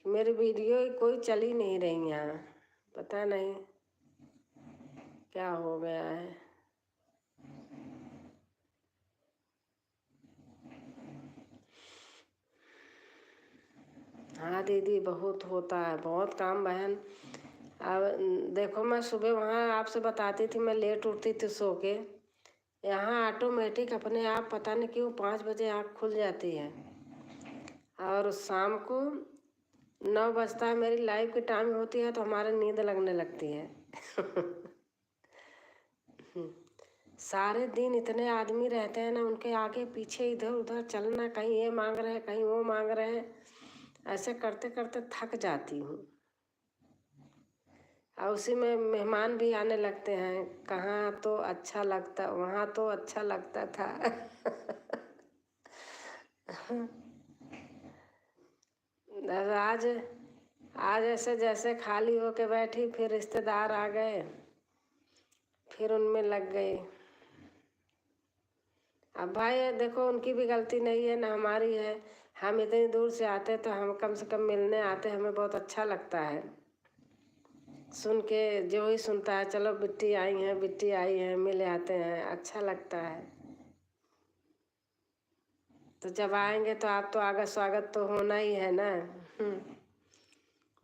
मेरी वीडियो कोई चल ही नहीं रही यहाँ, पता नहीं क्या हो गया है। हाँ दीदी, बहुत होता है, बहुत काम बहन। अब देखो, मैं सुबह वहाँ आपसे बताती थी मैं लेट उठती थी सो के। यहाँ ऑटोमेटिक अपने आप पता नहीं क्यों 5 बजे आँख खुल जाती है, और शाम को 9 बजता है मेरी लाइव की टाइम होती है, तो हमारे नींद लगने लगती है। सारे दिन इतने आदमी रहते हैं ना, उनके आगे पीछे इधर उधर चलना, कहीं ये मांग रहे हैं कहीं वो मांग रहे हैं, ऐसे करते करते थक जाती हूँ। और उसी में मेहमान भी आने लगते हैं, कहाँ तो अच्छा लगता, वहाँ तो अच्छा लगता था। आज आज ऐसे जैसे खाली होके बैठी, फिर रिश्तेदार आ गए, फिर उनमें लग गई। अब भाई देखो, उनकी भी गलती नहीं है ना हमारी है। हम इतनी दूर से आते तो हम कम से कम मिलने आते, हमें बहुत अच्छा लगता है सुन के। जो ही सुनता है, चलो बिट्टी आई हैं, मिले आते हैं, अच्छा लगता है। तो जब आएंगे तो आप तो आगे स्वागत तो होना ही है ना।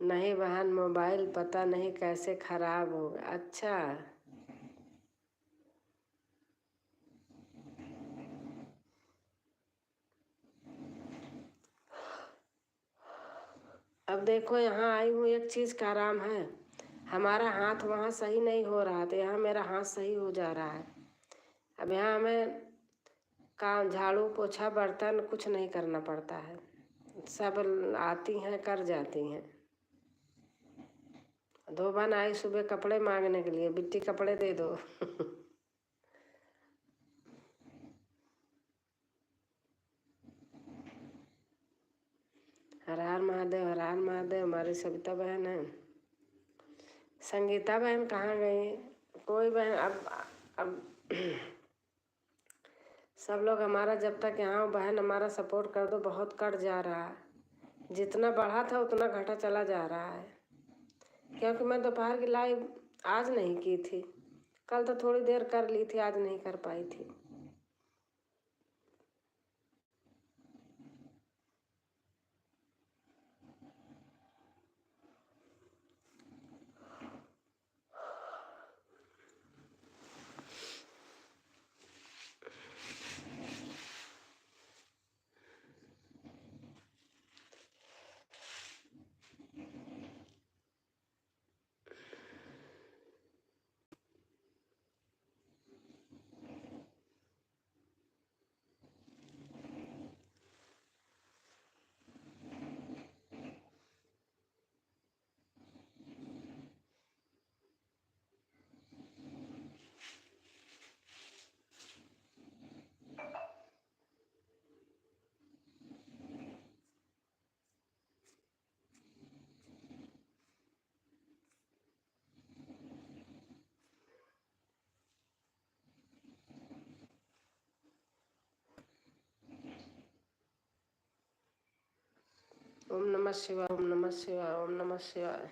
नहीं बहन, मोबाइल पता नहीं कैसे खराब हो गया। अच्छा, अब देखो यहाँ आई हूँ, एक चीज़ का आराम है, हमारा हाथ वहाँ सही नहीं हो रहा था, यहाँ मेरा हाथ सही हो जा रहा है। अब यहाँ हमें काम, झाड़ू पोछा बर्तन कुछ नहीं करना पड़ता है, सब आती हैं कर जाती हैं। धोबन आई सुबह कपड़े मांगने के लिए, बिट्टी कपड़े दे दो। हर हर महादेव, हर हर महादेव। हमारी सविता बहन है। संगीता बहन कहाँ गई? कोई बहन अब सब लोग हमारा जब तक यहाँ बहन हमारा सपोर्ट कर दो, बहुत कट जा रहा है। जितना बढ़ा था उतना घटा चला जा रहा है, क्योंकि मैं दोपहर की लाइव आज नहीं की थी। कल तो थोड़ी देर कर ली थी, आज नहीं कर पाई थी। ओम नमः शिवाय, ओम नमः शिवाय, ओम नमः शिवाय।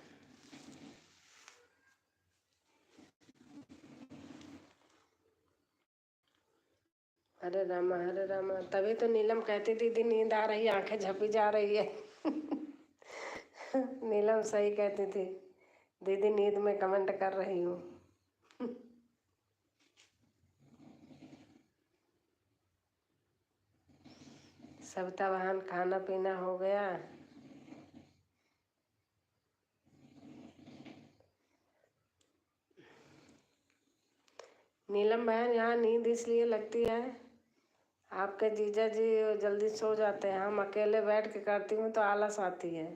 हरे राम हरे राम। तभी तो नीलम कहती दीदी नींद आ रही, आंखें झपी जा रही है। नीलम सही कहती थी, दीदी नींद में कमेंट कर रही हूँ। सविता बहन खाना पीना हो गया? नीलम बहन यहाँ नींद इसलिए लगती है, आपके जीजा जी जल्दी सो जाते हैं, हम अकेले बैठ के करती हूँ तो आलस आती है।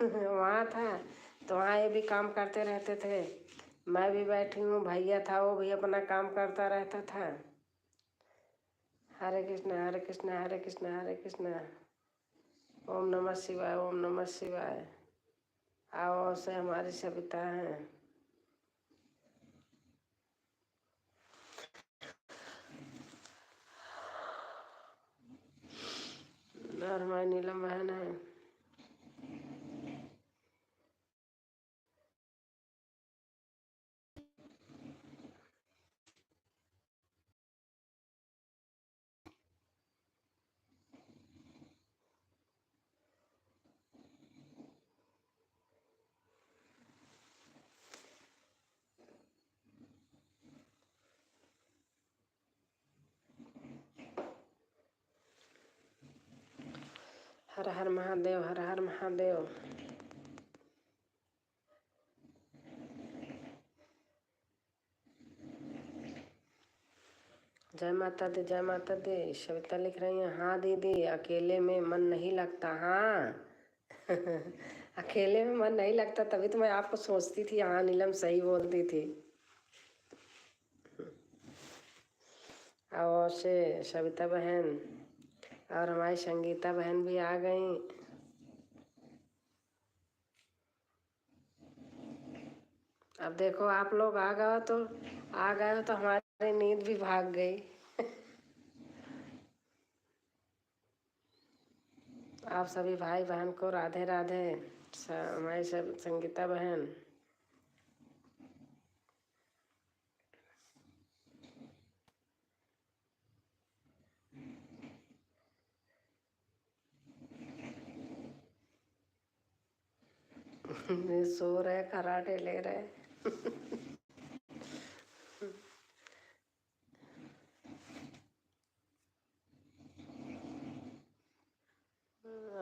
वहाँ था तो वहाँ ये भी काम करते रहते थे, मैं भी बैठी हूँ, भैया था वो भी अपना काम करता रहता था। हरे कृष्ण हरे कृष्ण हरे कृष्ण हरे कृष्ण। ओम नमः शिवाय, ओम नमः शिवाय। आओ से हमारी सविता हैं। और हमारी नीलम बहन है। हर हर महादेव, हर हर महादेव। जय माता दी, जय माता दी। सविता लिख रही है, हाँ दीदी अकेले में मन नहीं लगता। हाँ। अकेले में मन नहीं लगता, तभी तो मैं आपको सोचती थी। हाँ नीलम सही बोलती थी। और से सविता बहन और हमारी संगीता बहन भी आ गई। अब देखो आप लोग आ गए तो हमारी नींद भी भाग गई। आप सभी भाई बहन को राधे राधे। हमारी सब संगीता बहन। सो रहे, खराटे ले रहे।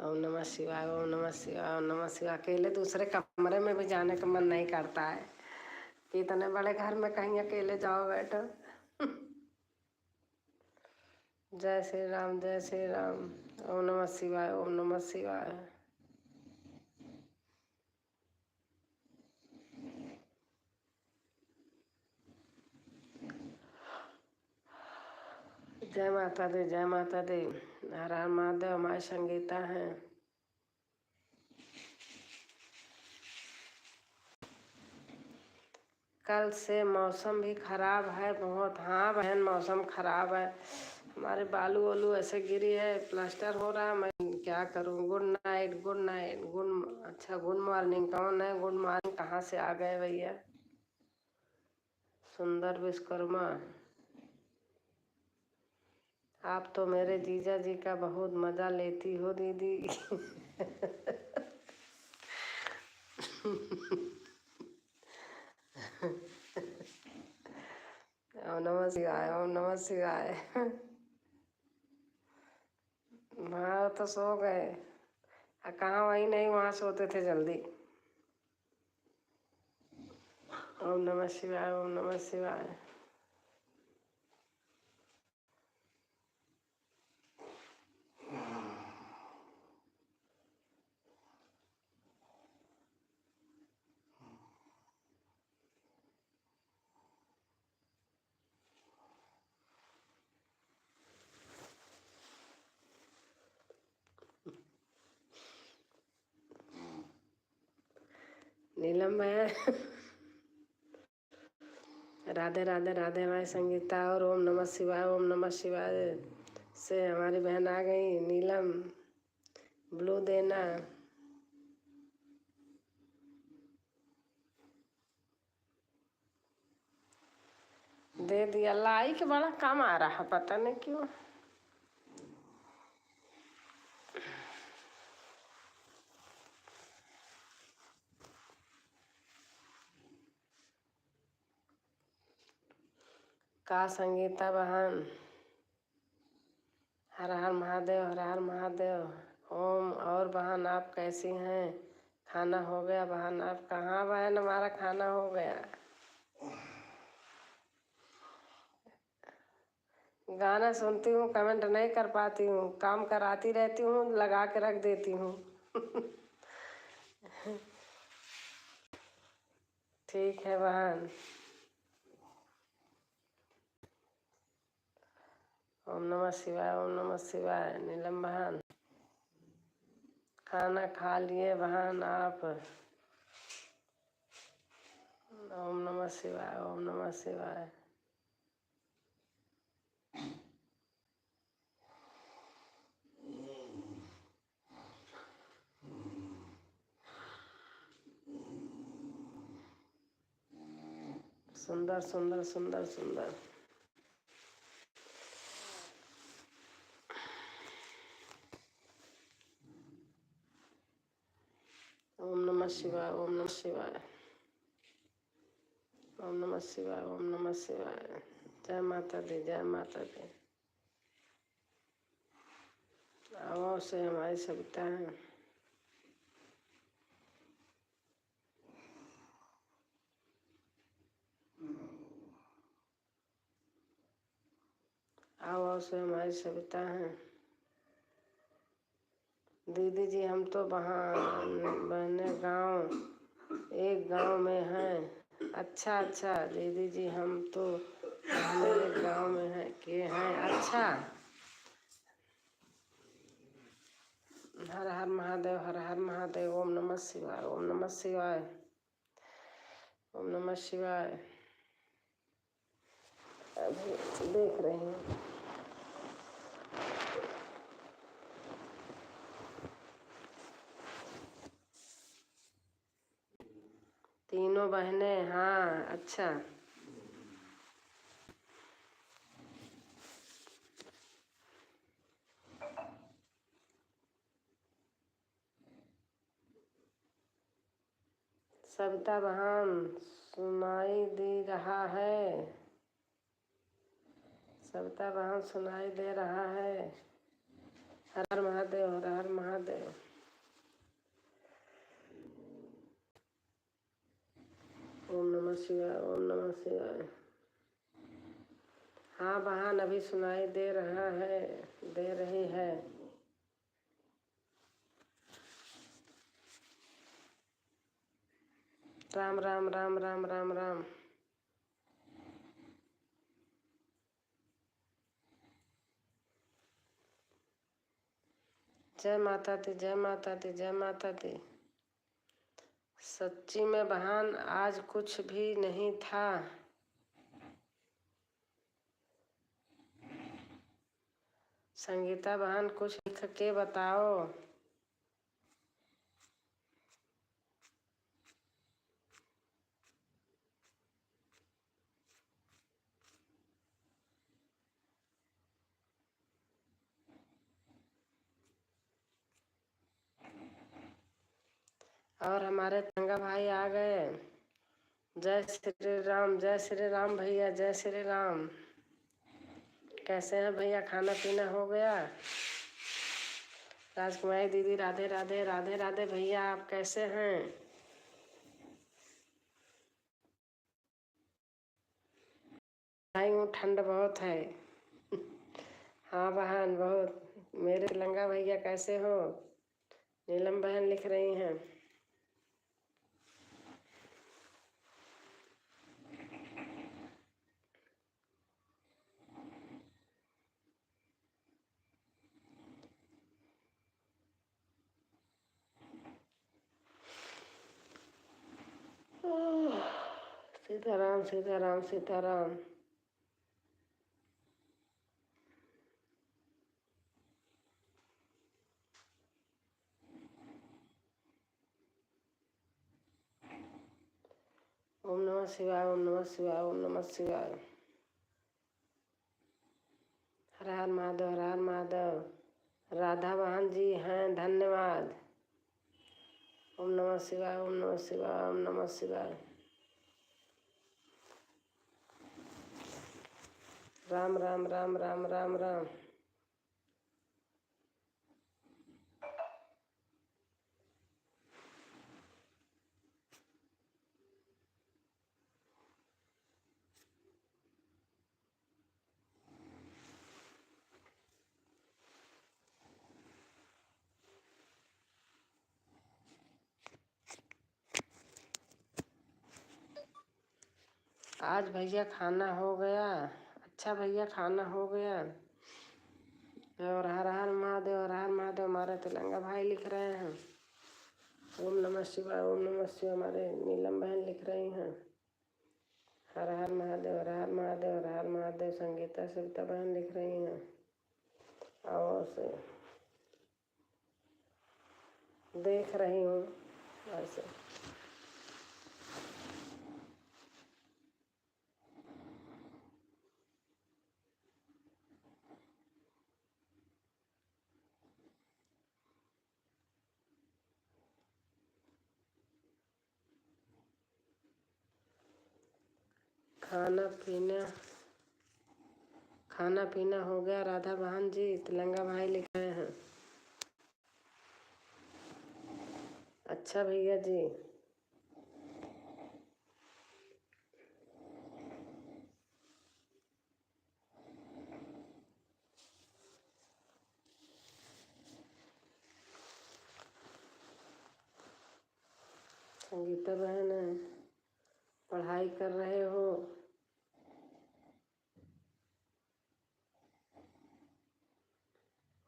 ओम नमः शिवाय, ओम नमः शिवाय, ओम नमः शिवाय। अकेले दूसरे कमरे में भी जाने का मन नहीं करता है कि इतने बड़े घर में कहीं अकेले जाओ बैठो। जय श्री राम, जय श्री राम। ओम नमः शिवाय, ओम नमः शिवाय। जय माता दी, जय माता दी। हर हर महादेव। हमारी संगीता हैं। कल से मौसम भी खराब है बहुत। हाँ बहन मौसम खराब है, हमारे बालू वालू ऐसे गिरी है, प्लास्टर हो रहा है, मैं क्या करूं। गुड नाइट, गुड नाइट, अच्छा गुड मॉर्निंग कौन है? गुड मॉर्निंग कहाँ से आ गए भैया? सुंदर विश्वकर्मा, आप तो मेरे जीजा जी का बहुत मजा लेती हो दीदी। ओम नमः शिवाय, ओम नमः शिवाय। हाँ तो सो गए, कहाँ? वही नहीं, वहाँ सोते थे जल्दी। ओम नमः शिवाय, ओम नमः शिवाय। नीलम है। राधे राधे राधे हमारी संगीता, और ओम नमः शिवाय, ओम नमः शिवाय से हमारी बहन आ गई नीलम। ब्लू देना, दे दिया। लाई के बड़ा कम आ रहा, पता नहीं क्यों। का संगीता बहन, हर हर महादेव, हर हर महादेव। ओम, और बहन आप कैसी हैं? खाना हो गया बहन? आप कहाँ बहन? हमारा खाना हो गया। गाना सुनती हूँ, कमेंट नहीं कर पाती हूँ, काम कराती रहती हूँ, लगा के रख देती हूँ। ठीक है बहन। ओम नमः शिवाय, ओम नमः शिवाय। नीलम बहन, खाना खा लिए बहन आप? ओम नमः शिवाय, ओम नमः शिवाय। सुंदर सुंदर सुंदर सुंदर। ओम नमः शिवाय, ओम नमः शिवाय। ओम नमः शिवाय, ओम नमः शिवाय। जय माता दी, जय माता दी। आओ से हमारी सविता है। आओ से हमारी सविता है। दीदी जी हम तो बहने एक गांव में हैं। अच्छा अच्छा दीदी जी, हम तो बहने एक गांव में हैं। अच्छा, हर हर महादेव, हर हर महादेव। ओम नमः शिवाय, ओम नमः शिवाय, ओम नमः शिवाय। अभी देख रही हूँ। तीनों बहनें, हाँ अच्छा। सविता बहन सुनाई दे रहा है? सविता बहन सुनाई दे रहा है? हर हर महादेव, हर हर महादेव। ओम नमः शिवाय, ओम नमः शिवाय। हाँ बहन अभी सुनाई दे रहा है, दे रही है। राम राम राम राम राम राम। जय माता दी, जय माता दी, जय माता दी। सच्ची में बहन आज कुछ भी नहीं था। संगीता बहन कुछ लिख के बताओ। और हमारे तंगा भाई आ गए। जय श्री राम भैया, जय श्री राम। कैसे हैं भैया, खाना पीना हो गया? राजकुमारी दीदी राधे राधे, राधे राधे भैया, आप कैसे हैं? आई हूँ, ठंड बहुत है। हाँ बहन बहुत। मेरे लंगा भैया कैसे हो? नीलम बहन लिख रही हैं। सीताराम सीताराम सीताराम। ओम नमः शिवाय, ओम नमः शिवाय, ओम नमः शिवाय। हर हर महादेव, हर हर महादेव। राधा बहन जी हैं, धन्यवाद। ओम नमः शिवाय, ओम नमः शिवाय, ओम नमः शिवाय। राम राम राम राम राम राम। आज भैया खाना हो गया? अच्छा भैया खाना हो गया। और हर हर महादेव, हर हर महादेव हमारे तेलंगा भाई लिख रहे हैं। ओम नमः शिवाय, ओम नमः शिवाय हमारे नीलम बहन लिख रही हैं। हर हर महादेव, हर हर महादेव, हर हर महादेव संगीता सविता बहन लिख रही हैं। और से देख रही हूँ ऐसे। खाना पीना हो गया राधा बहन जी, तेलंगा भाई लिख रहे हैं। अच्छा भैया जी। संगीता बहन है, पढ़ाई कर रहे हो?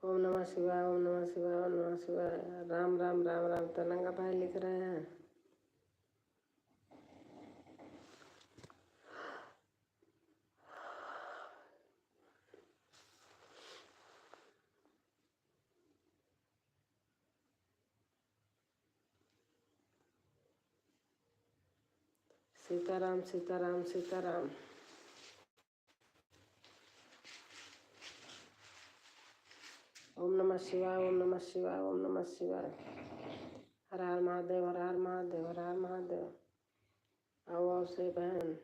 ओम नमः शिवाय, ओम नमः शिवाय, ओम नमः शिवाय। राम राम राम राम तेलंगा भाई लिख रहे हैं। सीताराम सीताराम सीताराम। ओम नमः शिवाय, ओम नमः शिवाय, ओम नमः शिवाय। हर हर महादेव, हर हर महादेव, हर हर महादेव। आओ से बहन।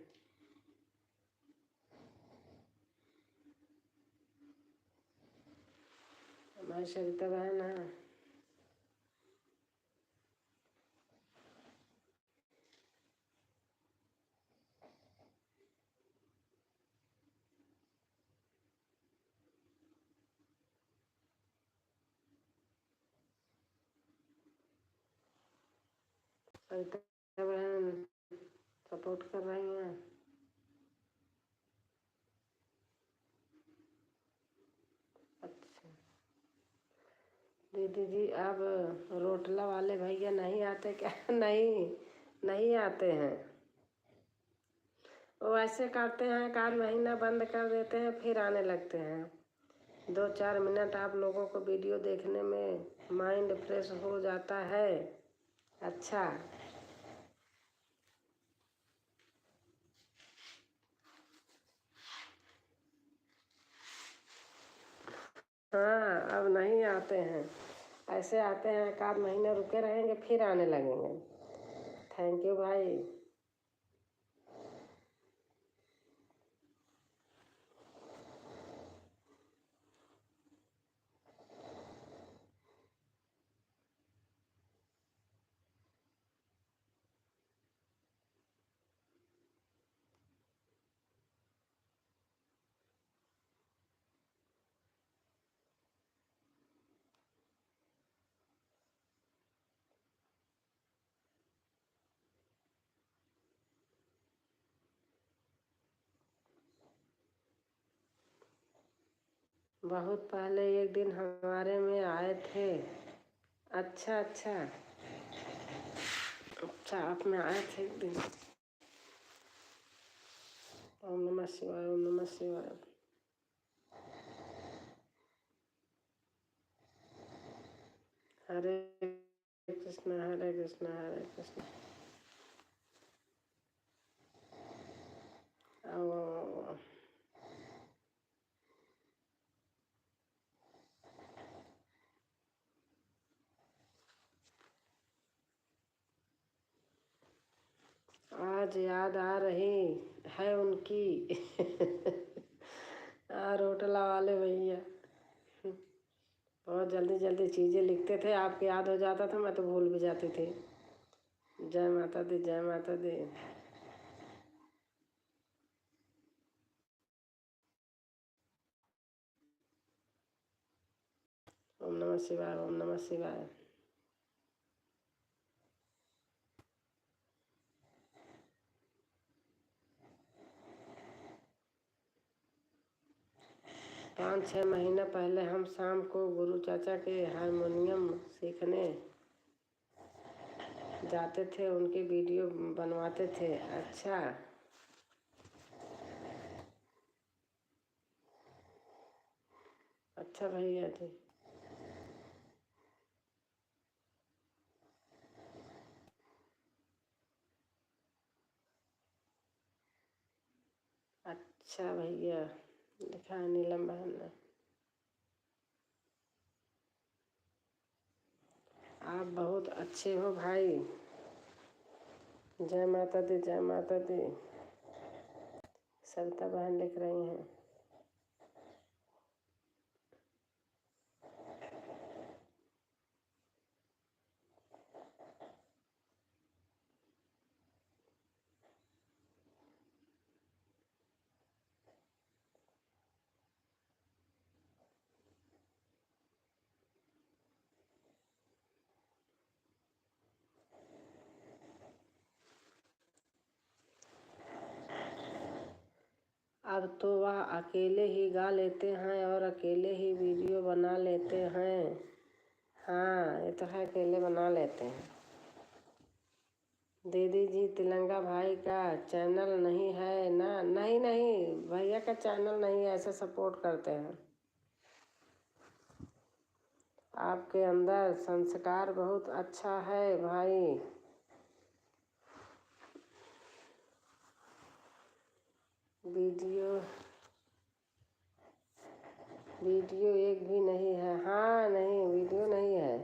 हमारी सरिता बहन है। सरिता बहन सपोर्ट कर रही हैं। अच्छा दीदी जी, अब रोटला वाले भैया नहीं आते क्या? नहीं, नहीं आते हैं। वो ऐसे करते हैं, 1 आध महीना बंद कर देते हैं, फिर आने लगते हैं। 2-4 मिनट आप लोगों को वीडियो देखने में माइंड फ्रेश हो जाता है। अच्छा, हाँ अब नहीं आते हैं, ऐसे आते हैं 1 महीने रुके रहेंगे फिर आने लगेंगे। थैंक यू भाई। बहुत पहले एक दिन हमारे में आए थे। अच्छा अच्छा अच्छा, आप में आए थे एक दिन। ओम नमः शिवाय, ओम नमः शिवाय। हरे कृष्णा हरे कृष्णा हरे कृष्णा। आओ, आज याद आ रही है उनकी। रोटला वाले भैया बहुत जल्दी जल्दी चीज़ें लिखते थे, आपको याद हो जाता था, मैं तो भूल भी जाती थी। जय माता दी, जय माता दी। ओम नमः शिवाय, ओम नमः शिवाय। पाँच 6 महीने पहले हम शाम को गुरु चाचा के हारमोनियम सीखने जाते थे, उनके वीडियो बनवाते थे। अच्छा, अच्छा भैया जी। अच्छा भैया, लिखा है नीलम बहन ने। आप बहुत अच्छे हो भाई। जय माता दी, जय माता दी। सविता बहन लिख रही हैं। अब तो वह अकेले ही गा लेते हैं और अकेले ही वीडियो बना लेते हैं। हाँ, ये तो है, अकेले बना लेते हैं। दीदी जी, तिलंगा भाई का चैनल नहीं है ना? नहीं नहीं, भैया का चैनल नहीं है, ऐसे सपोर्ट करते हैं। आपके अंदर संस्कार बहुत अच्छा है भाई। वीडियो वीडियो एक भी नहीं है। हाँ नहीं, वीडियो नहीं है।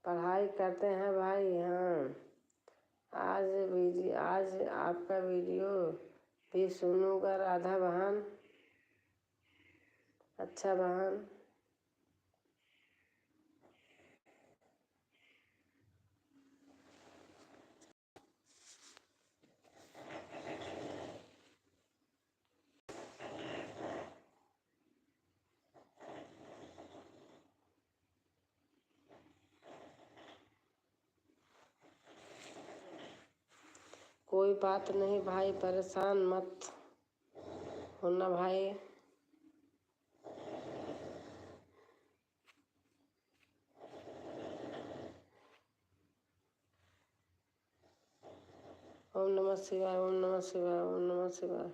पढ़ाई करते हैं भाई। हाँ, आज आपका वीडियो भी सुनूंगा राधा बहन। अच्छा बहन। कोई बात नहीं भाई, परेशान मत होना भाई। ओम नमः शिवाय, ओम नमः शिवाय, ओम नमः शिवाय।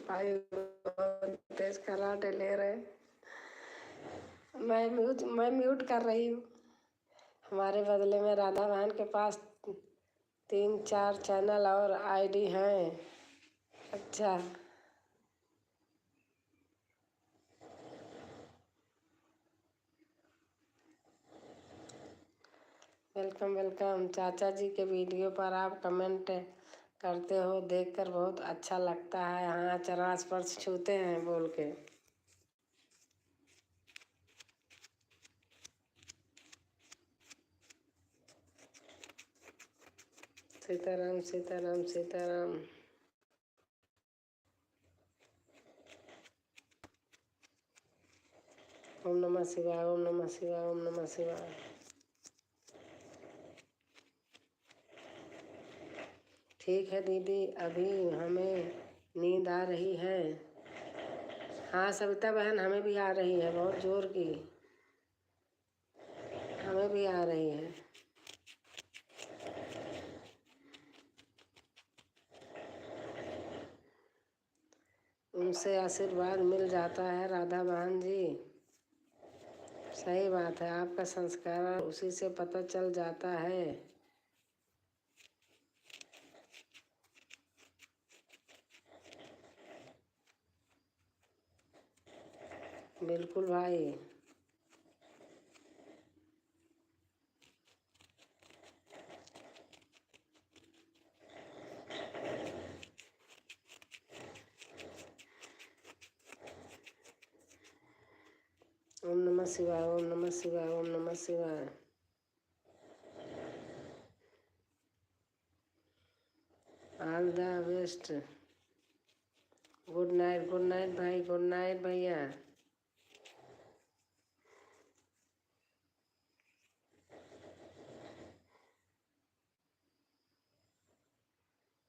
भाई बहुत तेज खर्राटे ले रहे। मैं म्यूट कर रही हूँ। हमारे बदले में राधा बहन के पास 3-4 चैनल और आईडी हैं। अच्छा, वेलकम वेलकम। चाचा जी के वीडियो पर आप कमेंट करते हो, देखकर बहुत अच्छा लगता है। हाँ, चरण स्पर्श छूते हैं बोल के। सीताराम सीताराम सीताराम। ओम नमः शिवाय, ओम नमः शिवाय, ओम नमः शिवाय। ठीक है दीदी, अभी हमें नींद आ रही है। हाँ सविता बहन, हमें भी आ रही है, बहुत जोर की हमें भी आ रही है। उनसे आशीर्वाद मिल जाता है राधा बहन जी। सही बात है, आपका संस्कार उसी से पता चल जाता है। बिल्कुल भाई। ओम नमः शिवाय, ओम नमः शिवाय, ओम नमः शिवाय। All the best. Good night भाई, गुड नाइट भैया।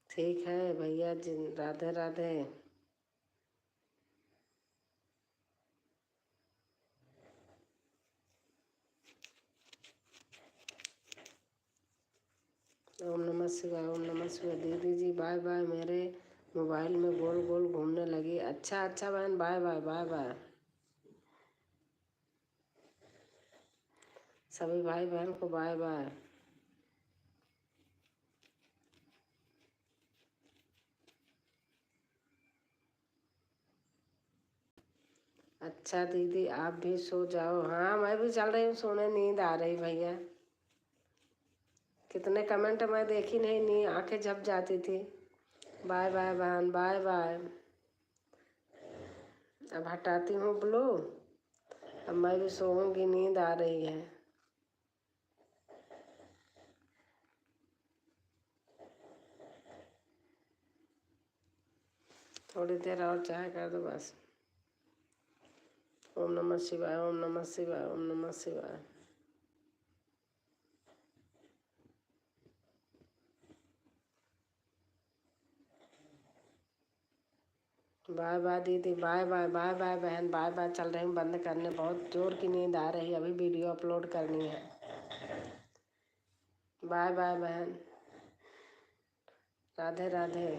ठीक है भैया जी, राधे राधे। ओम नमः शिवाय, ओम नमः शिवाय। दीदी जी बाय बाय, मेरे मोबाइल में गोल गोल घूमने लगी। अच्छा अच्छा बहन, बाय बाय बाय बाय। सभी भाई बहन को बाय बाय। अच्छा दीदी, आप भी सो जाओ। हाँ, मैं भी चल रही हूँ सोने, नींद आ रही भैया। कितने कमेंट मैं देखी नहीं, नी आंखें झप जाती थी। बाय बाय बहन, बाय बाय। अब हटाती हूँ ब्लू। अब मैं भी सोऊंगी, नींद आ रही है। थोड़ी देर और चाय कर दो बस। ओम नमः शिवाय, ओम नमः शिवाय, ओम नमः शिवाय। बाय बाय दीदी, बाय बाय बाय बाय बहन, बाय बाय। चल रही हूँ बंद करने, बहुत जोर की नींद आ रही है, अभी वीडियो अपलोड करनी है। बाय बाय बहन, राधे राधे।